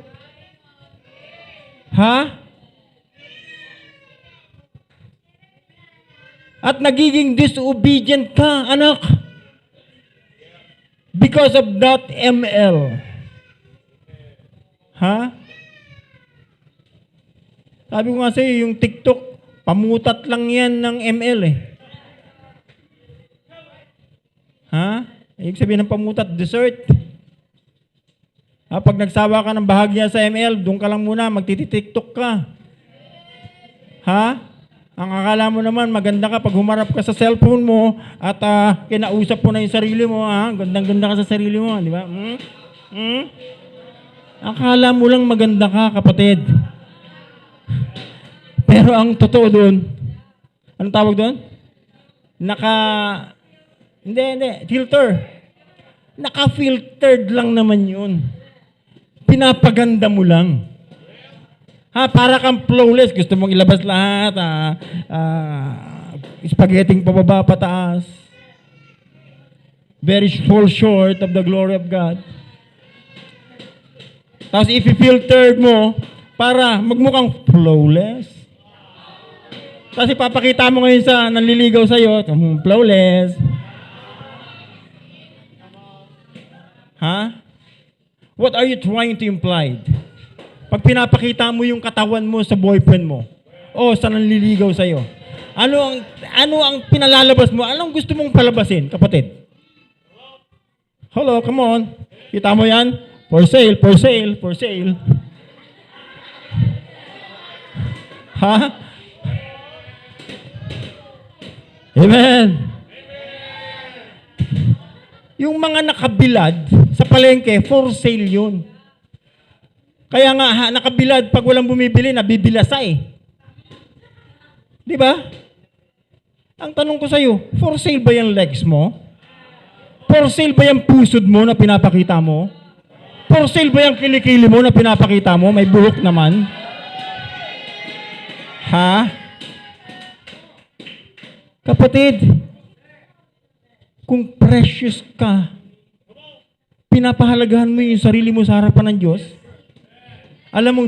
At nagiging disobedient ka, anak. Because of that ML. Sabi ko nga sa iyo, yung TikTok, pamutat lang yan ng ML Ibig sabihin ng pamutat, dessert. Pag nagsawa ka ng bahagya sa ML, doon ka lang muna, magtiti-TikTok ka. Ang akala mo naman, maganda ka pag humarap ka sa cellphone mo at kinausap mo na yung sarili mo. Gandang-ganda ka sa sarili mo, di ba? Akala mo lang maganda ka, kapatid. Pero ang totoo doon, anong tawag doon? Hindi, filter. Naka-filtered lang naman yun. Pinapaganda mo lang. Para kang flawless. Gusto mong ilabas lahat. Spaghetti pababa, pataas. Very fall short of the glory of God. Tapos i-filtered mo para magmukhang flawless. Tapos ipapakita mo ngayon sa nanliligaw sa'yo, flawless. What are you trying to imply? Pag pinapakita mo yung katawan mo sa boyfriend mo, o sa nanliligaw sa'yo, ano ang pinalalabas mo? Anong gusto mong palabasin, kapatid? Hello, come on. Kita mo yan? For sale, for sale, for sale. Amen. Yung mga nakabilad sa palengke, for sale yun. Kaya nga, nakabilad, pag walang bumibili, nabibilasa eh. Di ba? Ang tanong ko sa'yo, for sale ba yung legs mo? For sale ba yung pusod mo na pinapakita mo? For sale ba yung kilikili mo na pinapakita mo? May buhok naman. Kapatid, kung precious ka, pinapahalagahan mo yung sarili mo sa harapan ng Diyos, alam mo,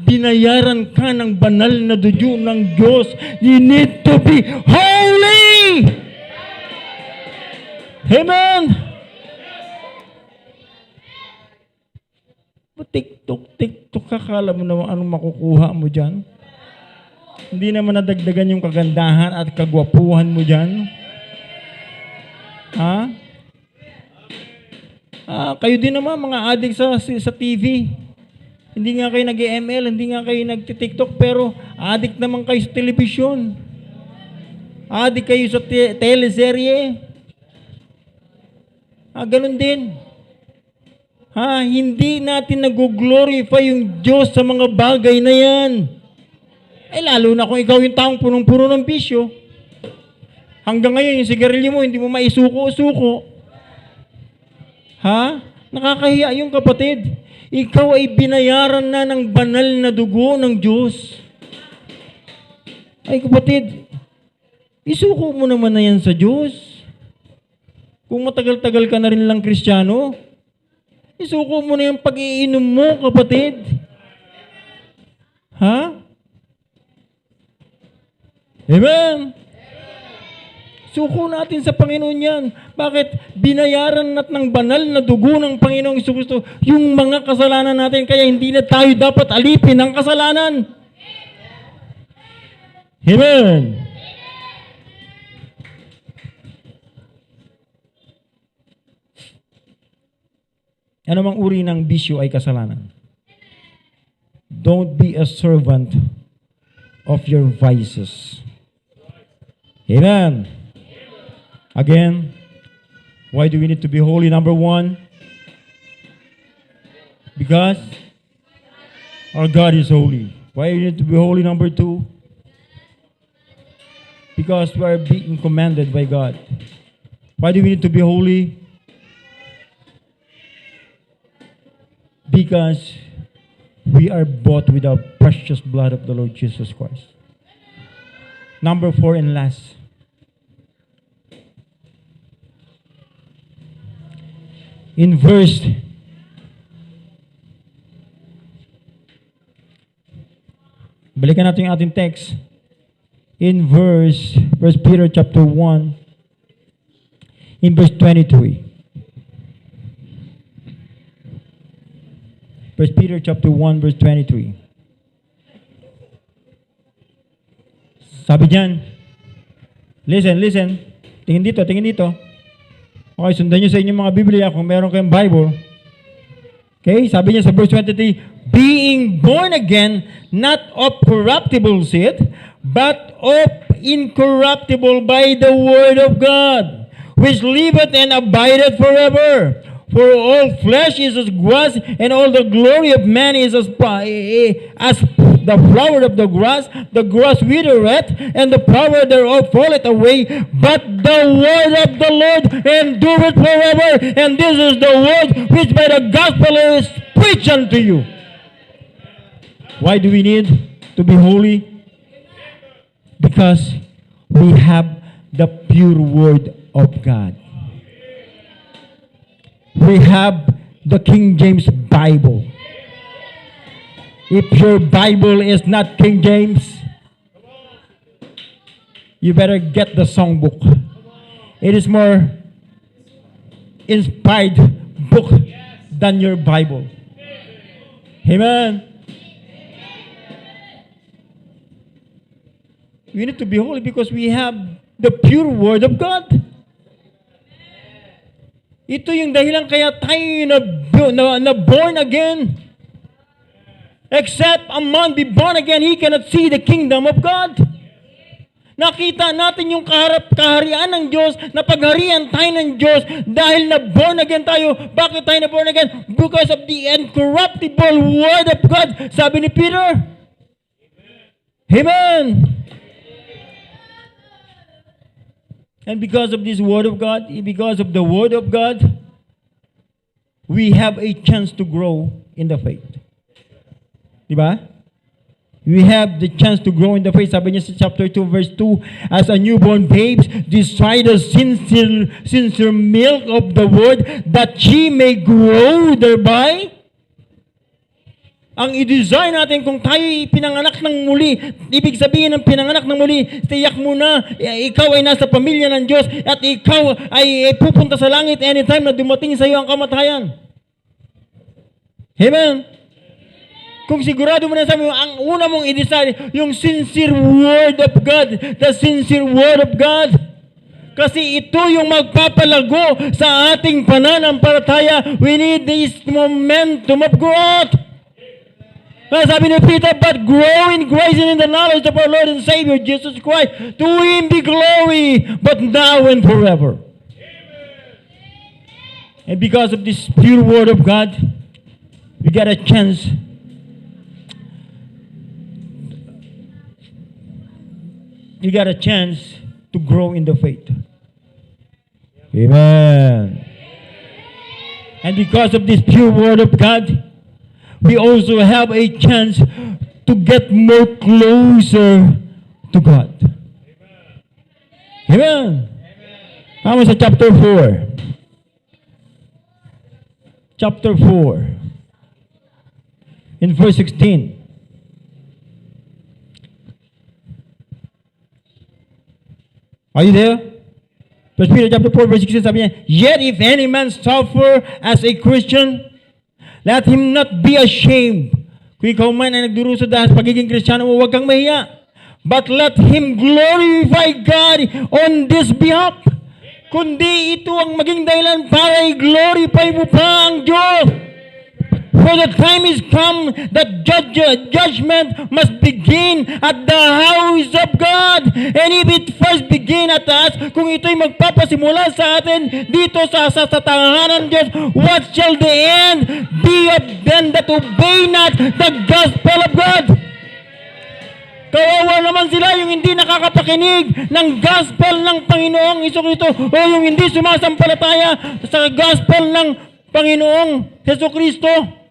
binayaran ka ng banal na dugo ng Diyos. You need to be holy! Amen! TikTok, kakala mo naman anong makukuha mo dyan? Hindi naman nadagdagan yung kagandahan at kagwapuhan mo dyan. Kayo din naman, mga adik sa TV. Hindi nga kayo nag-ML, hindi nga kayo nag-TikTok, pero adik naman kayo sa telebisyon. Adik kayo sa teleserye. Ganun din. Hindi natin nag-glorify yung Diyos sa mga bagay na yan. Lalo na kung ikaw yung taong punong-puno ng bisyo. Hanggang ngayon, yung sigarilyo mo, hindi mo maisuko-suko. Nakakahiya yung kapatid. Ikaw ay binayaran na ng banal na dugo ng Diyos. Ay kapatid, isuko mo naman na yan sa Diyos. Kung matagal-tagal ka na rin lang Kristiyano, isuko mo na yung pag-iinom mo, kapatid. Amen? Suko natin sa Panginoon yan. Bakit? Binayaran nat ng banal na dugo ng Panginoong Jesucristo yung mga kasalanan natin, kaya hindi na tayo dapat alipin ng kasalanan. Amen? Ano mang uri ng bisyo ay kasalanan. Don't be a servant of your vices. Amen. Again, why do we need to be holy? Number one, because our God is holy. Why do we need to be holy? Number two, because we are being commanded by God. Why do we need to be holy? Because we are bought with the precious blood of the Lord Jesus Christ. Number four and last. In verse balikan natin yung ating text. In verse Peter chapter 1, in verse 23. 1 Peter chapter 1, verse 23. Sabi diyan, listen. Tingin dito. Okay, sundan nyo sa inyong mga Biblia kung meron kayong Bible. Okay, sabi niya sa verse 23, being born again, not of corruptible seed, but of incorruptible by the word of God, which liveth and abideth forever. For all flesh is as grass, and all the glory of man is as the flower of the grass. The grass withereth, and the flower thereof falleth away. But the word of the Lord endureth forever. And this is the word which by the gospel is preached unto you. Why do we need to be holy? Because we have the pure word of God. We have the King James Bible. If your Bible is not King James, you better get the songbook. It is more inspired book than your Bible. Amen. We need to be holy because we have the pure word of God. Ito yung dahilan kaya tayo na born again. Except a man be born again, he cannot see the kingdom of God. Nakita natin yung kaharian ng Diyos, na pagharian tayo ng Diyos dahil na born again tayo. Bakit tayo na born again? Because of the incorruptible word of God. Sabi ni Peter. Amen. And because of this word of God, because of the word of God, we have a chance to grow in the faith. Diba? We have the chance to grow in the faith. Sabi niya sa chapter 2, verse 2, as a newborn babes, desire the sincere milk of the word, that ye may grow thereby. Ang i-design natin kung tayo pinanganak ng muli, ibig sabihin ng pinanganak ng muli, tiyak mo na, ikaw ay nasa pamilya ng Diyos at ikaw ay pupunta sa langit anytime na dumating sa iyo ang kamatayan. Amen? Kung sigurado mo na sabi mo, ang una mong i-design, yung sincere word of God, the sincere word of God. Kasi ito yung magpapalago sa ating pananampalataya. We need this momentum of growth. Sabi ni Peter, but grow in grace and in the knowledge of our Lord and Savior, Jesus Christ. To Him be glory, but now and forever. And because of this pure word of God, we get a chance to grow in the faith. Amen. And because of this pure word of God, we also have a chance to get more closer to God. Amen. Vamos sa chapter 4. Chapter 4. In verse 16. Are you there? First Peter chapter 4 verse 16 sabi niya, yet if any man suffer as a Christian, let him not be ashamed. Kung ikaw man ay nagduruso dahil sa pagiging Kristiyano mo, huwag kang mahiya. But let him glorify God on this behalf. Kundi ito ang maging dahilan para i-glorify mo pa ang Diyos. For the time is come that judgment must begin at the house of God. And if it first begin at us, kung ito'y magpapasimula sa atin dito sa tahanan ng Diyos, what shall the end be of them that obey not the gospel of God? Kawawa naman sila yung hindi nakakapakinig ng gospel ng Panginoong Jesucristo o yung hindi sumasampalataya sa gospel ng Panginoong Jesucristo.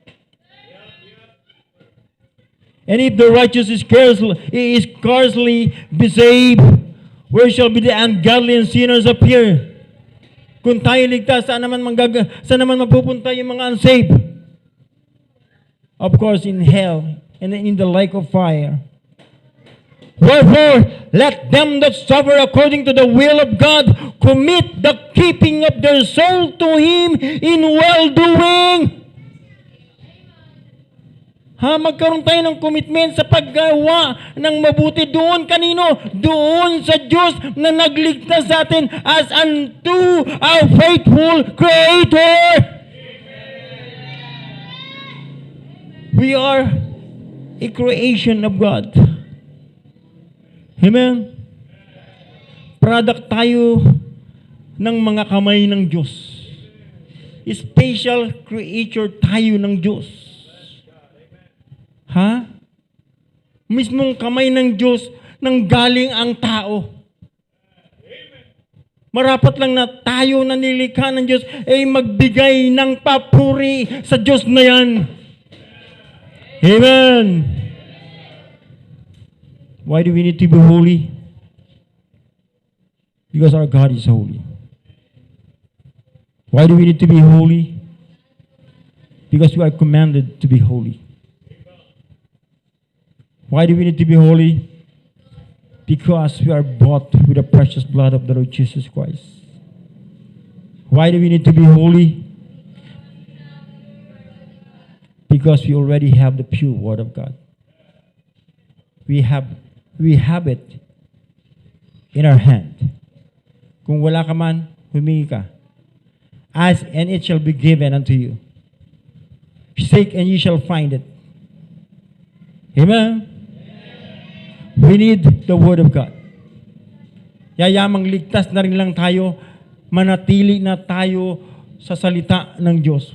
And if the righteous is scarcely be saved, where shall be the ungodly and sinners appear? Kung tayo ligtas, saan naman mapupunta yung mga unsaved? Of course, in hell and in the lake of fire. Wherefore, let them that suffer according to the will of God commit the keeping of their soul to Him in well-doing. Magkaroon tayo ng commitment sa paggawa ng mabuti doon kanino? Doon sa Diyos na nagligtas sa atin as unto our faithful Creator. We are a creation of God. Amen? Product tayo ng mga kamay ng Diyos. special creature tayo ng Diyos. Ha? Mismong kamay ng Diyos nang galing ang tao. Marapat lang na tayo na nilikha ng Diyos ay magbigay ng papuri sa Diyos na yan. Amen. Why do we need to be holy? Because our God is holy. Why do we need to be holy? Because we are commanded to be holy. Why do we need to be holy? Because we are bought with the precious blood of the Lord Jesus Christ. Why do we need to be holy? Because we already have the pure Word of God. We have it in our hand. Kung wala ka man, humingi ka. Ask and it shall be given unto you. Seek and you shall find it. Amen? We need the Word of God. Yayamang ligtas na rin lang tayo, manatili na tayo sa salita ng Diyos.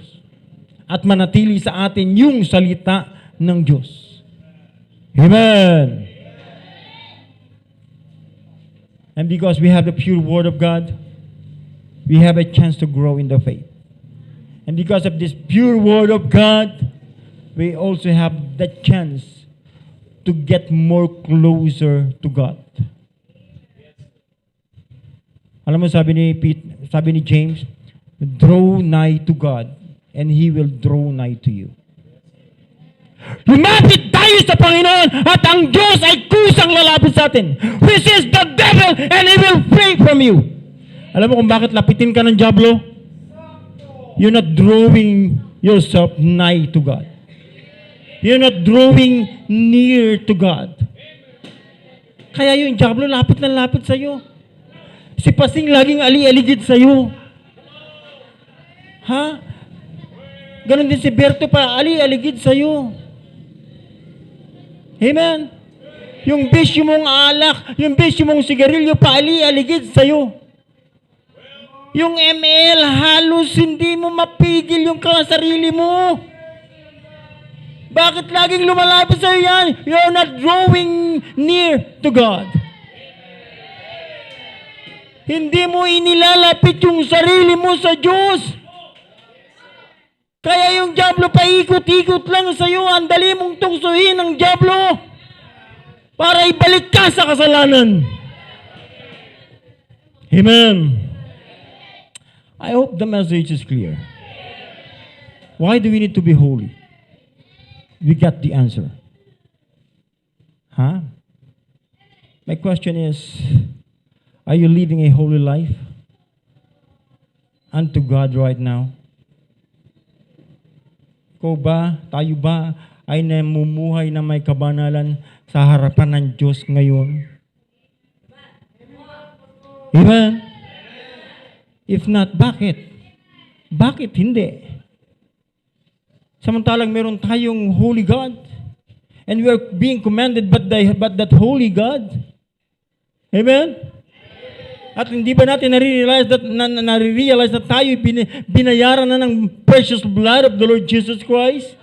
At manatili sa atin yung salita ng Diyos. Amen. And because we have the pure Word of God, we have a chance to grow in the faith. And because of this pure Word of God, we also have the chance to get more closer to God. Alam mo, sabi ni James, draw nigh to God, and He will draw nigh to you. Lumapit tayo sa Panginoon, at ang Diyos ay kusang lalapit sa atin. Resist the devil, and he will flee from you. Alam mo kung bakit lapitin ka ng diablo? You're not drawing yourself nigh to God. You're not drawing near to God. Kaya yung diablo lapit na lapit sa iyo. Si Pasing laging ali-aligid sa iyo. Ha? Ganon din si Berto pa, ali-aligid sa iyo. Amen? Yung bisyo mong alak, yung bisyo mong sigarilyo pa, ali-aligid sa iyo. Yung ML, halos hindi mo mapigil yung sarili mo. Bakit laging lumalapit sa iyo yan? You're not drawing near to God. Hindi mo inilalapit yung sarili mo sa Diyos. Kaya yung diablo paikot-ikot lang sa iyo. Ang dali mong tungsuhin ng diablo para ibalik ka sa kasalanan. Amen. I hope the message is clear. Why do we need to be holy? We got the answer. Huh? My question is, are you living a holy life unto God right now? Ikaw ba, tayo ba, ay namumuhay na may kabanalan sa harapan ng Diyos ngayon? Amen? If not, bakit? Bakit hindi? Samantalang meron tayong holy God. And we are being commanded but that holy God. Amen? At hindi ba natin nare-realize na tayo binayaran na ng precious blood of the Lord Jesus Christ?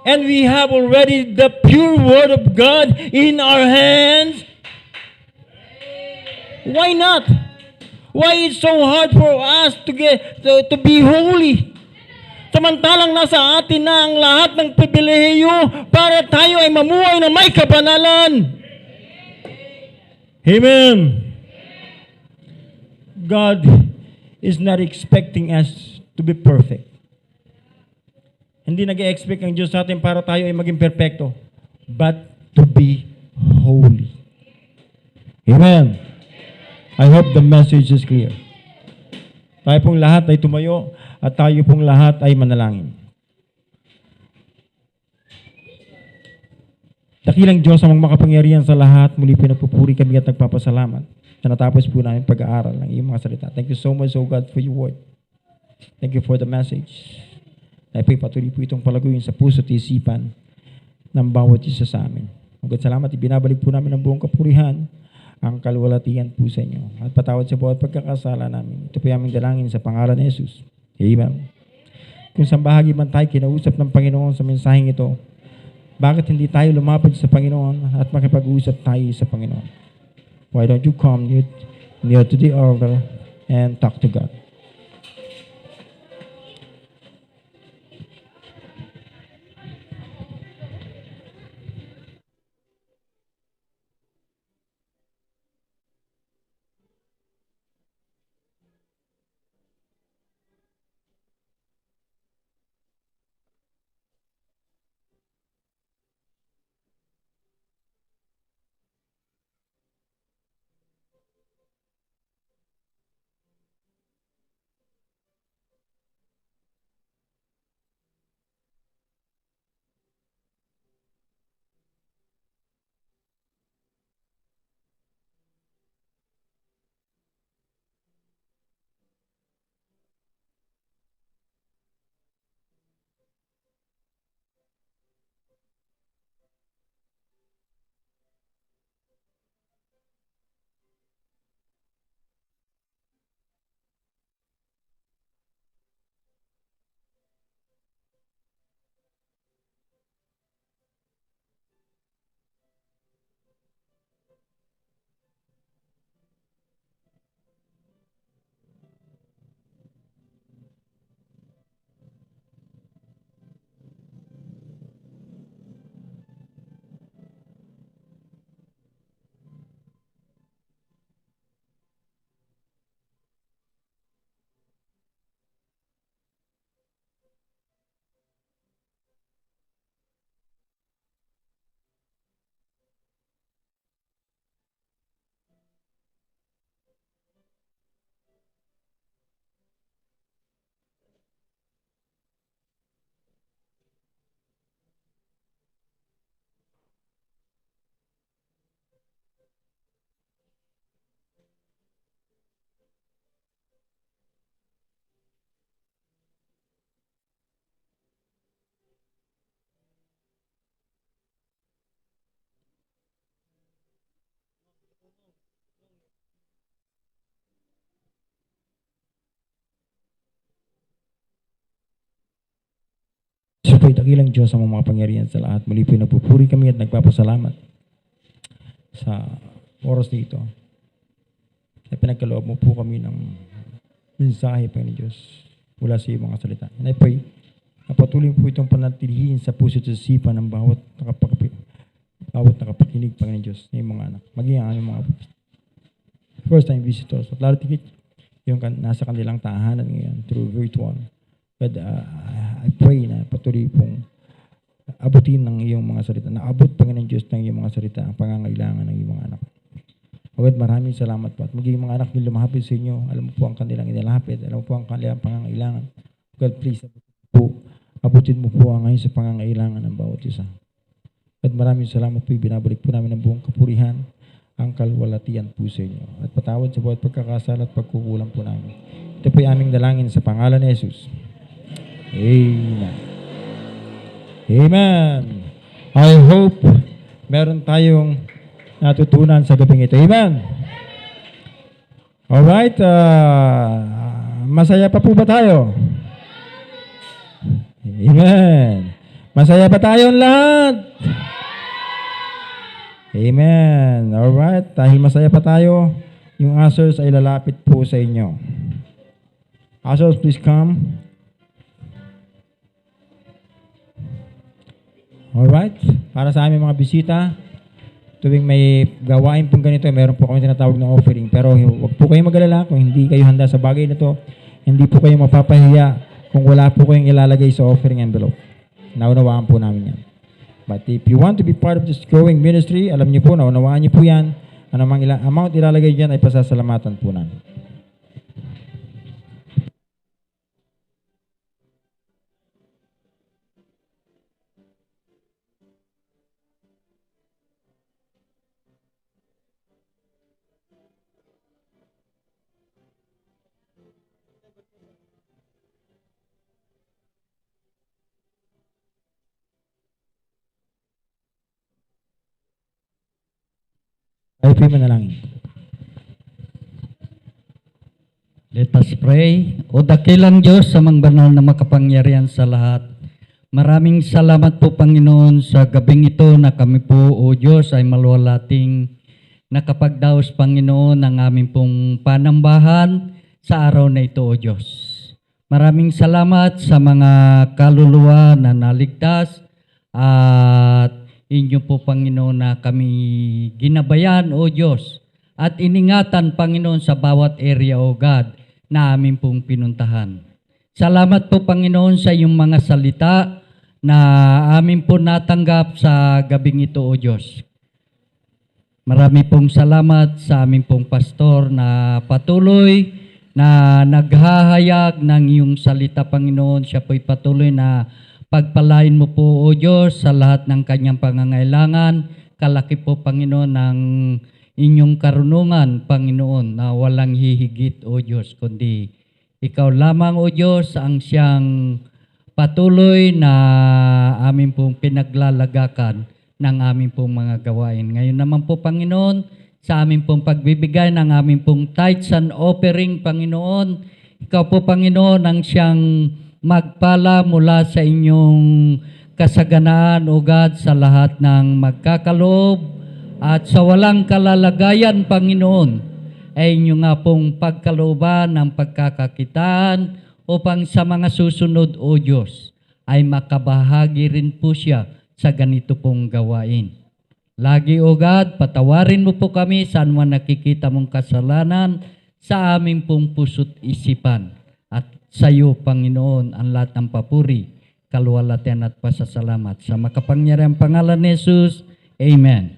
And we have already the pure Word of God in our hands. Why not? Why it's so hard for us to be holy? Samantalang nasa atin na ang lahat ng pribilehiyo para tayo ay mamuhay na may kabanalan. Amen. God is not expecting us to be perfect. Hindi nag-expect ang Diyos sa atin para tayo ay maging perfecto, but to be holy. Amen. I hope the message is clear. Tayo pong lahat ay tumayo at tayo pong lahat ay manalangin. Dakilang Diyos ang makapangyarihan sa lahat, muli pinagpupuri kami at nagpapasalamat sa natapos po namin pag-aaral ng iyong mga salita. Thank you so much, O God, for your word. Thank you for the message. Patuloy po itong palaguin sa puso at isipan ng bawat isa sa amin. Magod salamat, ibinabalik po namin ang buong kapurihan, ang kalwalatian po sa inyo. At patawad sa bawat pagkakasala namin. Ito po yung aming dalangin sa pangalan ni Jesus. Amen. Kung saan bahagi man tayo kinausap ng Panginoon sa mensaheng ito, bakit hindi tayo lumapit sa Panginoon at makipag-usap tayo sa Panginoon? Why don't you come near to the altar and talk to God? So po'y dakilang Diyos ang mga pangyarihan sa lahat. Muli po'y nagpupuri kami at nagpapasalamat sa oras nito. Ay pinagkaloob mo po kami ng mensahe, Panginoon Diyos, mula sa iyong mga salita. And I pray, napatuloy po itong panatilihin sa puso at sa isipan ng bawat nakapakinig, Panginoon Diyos, ng iyong mga anak. Maging ang aming mga first-time visitors. At lalo tigit, yung nasa kanilang tahanan ngayon through virtual. But I pray na patuloy pong abutin ng iyong mga salita. Naabot, Panginoon Diyos, ng iyong mga salita ang pangangailangan ng iyong mga anak. Lord, maraming salamat po. At magiging mga anak niyo lumapit sa inyo. Alam mo po ang kanilang inilapit. Alam mo po ang kanilang pangangailangan. God, please, abutin mo po ang ngayon sa pangangailangan ng bawat isa. At maraming salamat po. Binabalik po namin ang buong kapurihan, ang kalwalatian po sa inyo. At patawad sa bawat pagkakasala at pagkukulang po namin. Ito po yung aming dalangin sa pangalan ni Jesus. Amen. Amen. I hope meron tayong natutunan sa gabing ito. Amen. Alright. Masaya pa po ba tayo? Amen. Masaya pa tayong lahat? Amen. Alright. Dahil masaya pa tayo, yung ushers ay lalapit po sa inyo. Ushers, please come. Alright. Para sa aming mga bisita, tuwing may gawain pong ganito, meron po kami tinatawag ng offering. Pero huwag po kayong mag-alala kung hindi kayo handa sa bagay na to. Hindi po kayo mapapahiya kung wala po kayong ilalagay sa offering envelope. Naunawaan po namin yan. But if you want to be part of this growing ministry, alam niyo po, naunawaan niyo po yan. Anumang amount ilalagay dyan ay pasasalamatan po namin. Tayo po'y manalangin. Let us pray. O dakilang Diyos sa mga banal na makapangyarihan sa lahat. Maraming salamat po Panginoon sa gabing ito na kami po o Diyos ay maluwalating nakapagdaos Panginoon ng aming pong panambahan sa araw na ito o Diyos. Maraming salamat sa mga kaluluwa na naligtas at inyo po Panginoon na kami ginabayan o Diyos at iningatan Panginoon sa bawat area o God na amin pong pinuntahan. Salamat po Panginoon sa iyong mga salita na amin po natanggap sa gabing ito o Diyos. Marami pong salamat sa aming pong pastor na patuloy na naghahayag ng iyong salita Panginoon. Siya po'y patuloy na pagpalain mo po o Diyos sa lahat ng kanyang pangangailangan. Kalaki po Panginoon ng inyong karunungan, Panginoon, na walang hihigit, O Diyos, kundi Ikaw lamang, O Diyos, ang siyang patuloy na amin pong pinaglalagakan ng amin pong mga gawain. Ngayon naman po, Panginoon, sa amin pong pagbibigay ng amin pong tithes and offering, Panginoon, Ikaw po, Panginoon, ang siyang magpala mula sa inyong kasaganaan, O God, sa lahat ng magkakaloob, at sa walang kalalagayan, Panginoon, ay inyo nga pong pagkalooban ng pagkakakitaan upang sa mga susunod, O Diyos, ay makabahagi rin po siya sa ganito pong gawain. Lagi, O God, patawarin mo po kami saan man nakikita mong kasalanan sa aming pong puso't isipan. At sa iyo, Panginoon, ang lahat ng papuri, kaluwalhatian at pasasalamat. Sa makapangyarihang pangalan ni Jesus, Amen.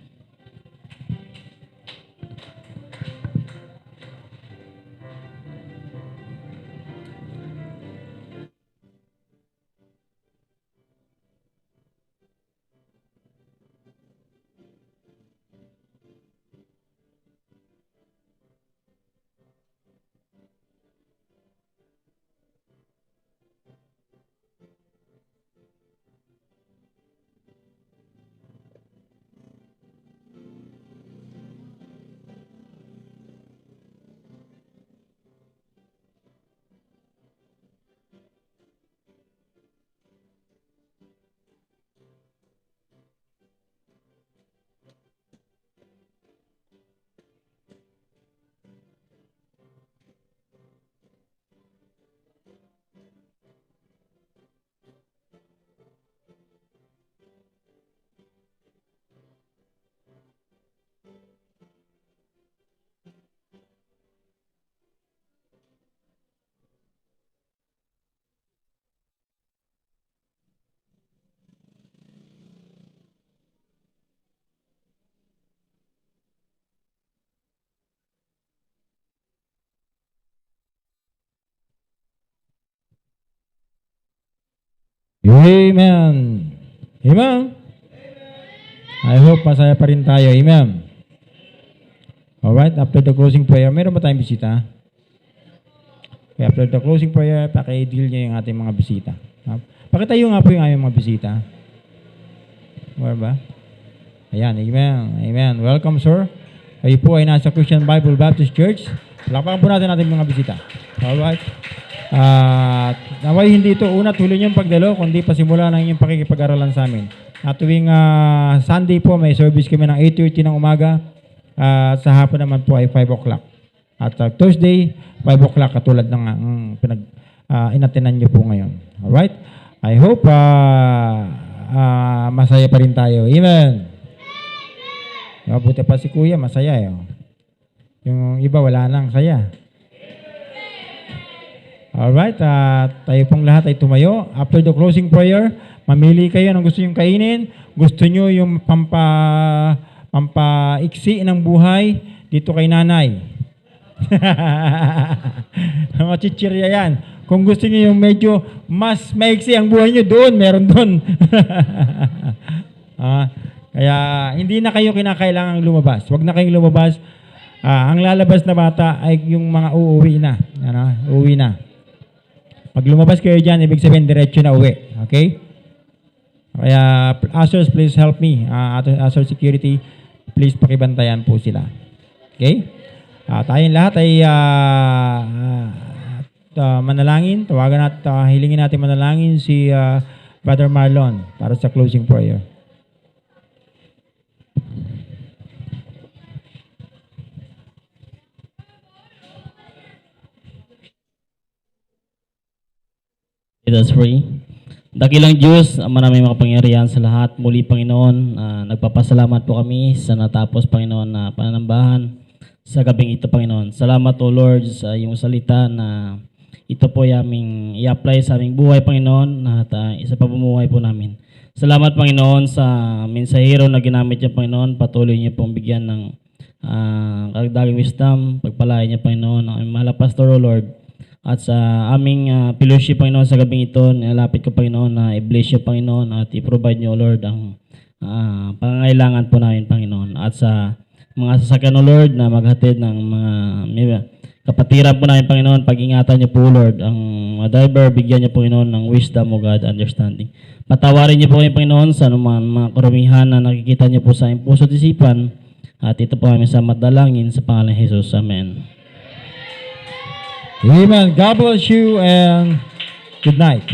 Amen. Amen. I hope masaya pa rin tayo. Amen. Alright, after the closing prayer, meron ba tayong bisita? Okay, after the closing prayer, paki-deal niyo yung ating mga bisita. Pakitayo nga po yung aming mga bisita. Where ba? Ayan, amen. Amen. Welcome, sir. Kayo po ay nasa Christian Bible Baptist Church. Palakpakan po natin ating mga bisita. Alright. Naway hindi ito una tuloy niyong pagdalo, kundi pasimula ng inyong pakikipag-aralan sa amin. At tuwing Sunday po, may service kami ng 8:30 ng umaga. At sa hapon naman po ay 5 o'clock. At Thursday, 5 o'clock, katulad ng inatinan niyo po ngayon. Alright? I hope masaya pa rin tayo. Amen. Mabuti pa si Kuya, masaya. Yung iba, wala nang saya. Alright, tayo pong lahat ay tumayo. After the closing prayer, mamili kayo ng gusto nyo kainin. Gusto nyo yung pampaiksi ng buhay dito kay nanay. Mga chichirya yan. Kung gusto nyo yung medyo mas maiksi ang buhay nyo, doon, meron doon. Kaya hindi na kayo kinakailangang lumabas. Huwag na kayong lumabas. Ang lalabas na bata ay yung mga uuwi na. Uuwi na. Pag lumabas kayo dyan, ibig sabihin, diretso na uwi. Okay? Kaya, ushers, please help me. Usher security, please pakibantayan po sila. Okay? Tayong lahat ay manalangin. Tawagan at hilingin natin manalangin si Brother Marlon para sa closing prayer. Let us pray. Dakilang Diyos, maraming makapangyarihan sa lahat. Muli, Panginoon, nagpapasalamat po kami sa natapos, Panginoon, na pananambahan sa gabing ito, Panginoon. Salamat, O Lord, sa iyong salita na ito po ay aming i-apply sa aming buhay, Panginoon, at isa pa bumuhay po namin. Salamat, Panginoon, sa mensahero na ginamit niyo, Panginoon. Patuloy niyo pong bigyan ng karagdagang wisdom. Pagpalain niyo, Panginoon, ang aming mahal na pastor, O Lord. At sa aming fellowship, Panginoon, sa gabing ito, nilapit ko, Panginoon, na i-bless niyo, Panginoon, at i-provide niyo, Lord, ang pangangailangan po namin, Panginoon. At sa mga sasakyan, O Lord, na maghatid ng mga kapatiran po namin, Panginoon, pag-ingatan niyo po, Lord, ang mga driver, bigyan niyo, Panginoon, ng wisdom, O God, understanding. Patawarin niyo po kami, Panginoon, sa mga karumihan na nakikita niyo po sa aming puso at isipan. At ito po kami sa madalangin sa pangalan ni Jesus. Amen. Amen. God bless you and good night.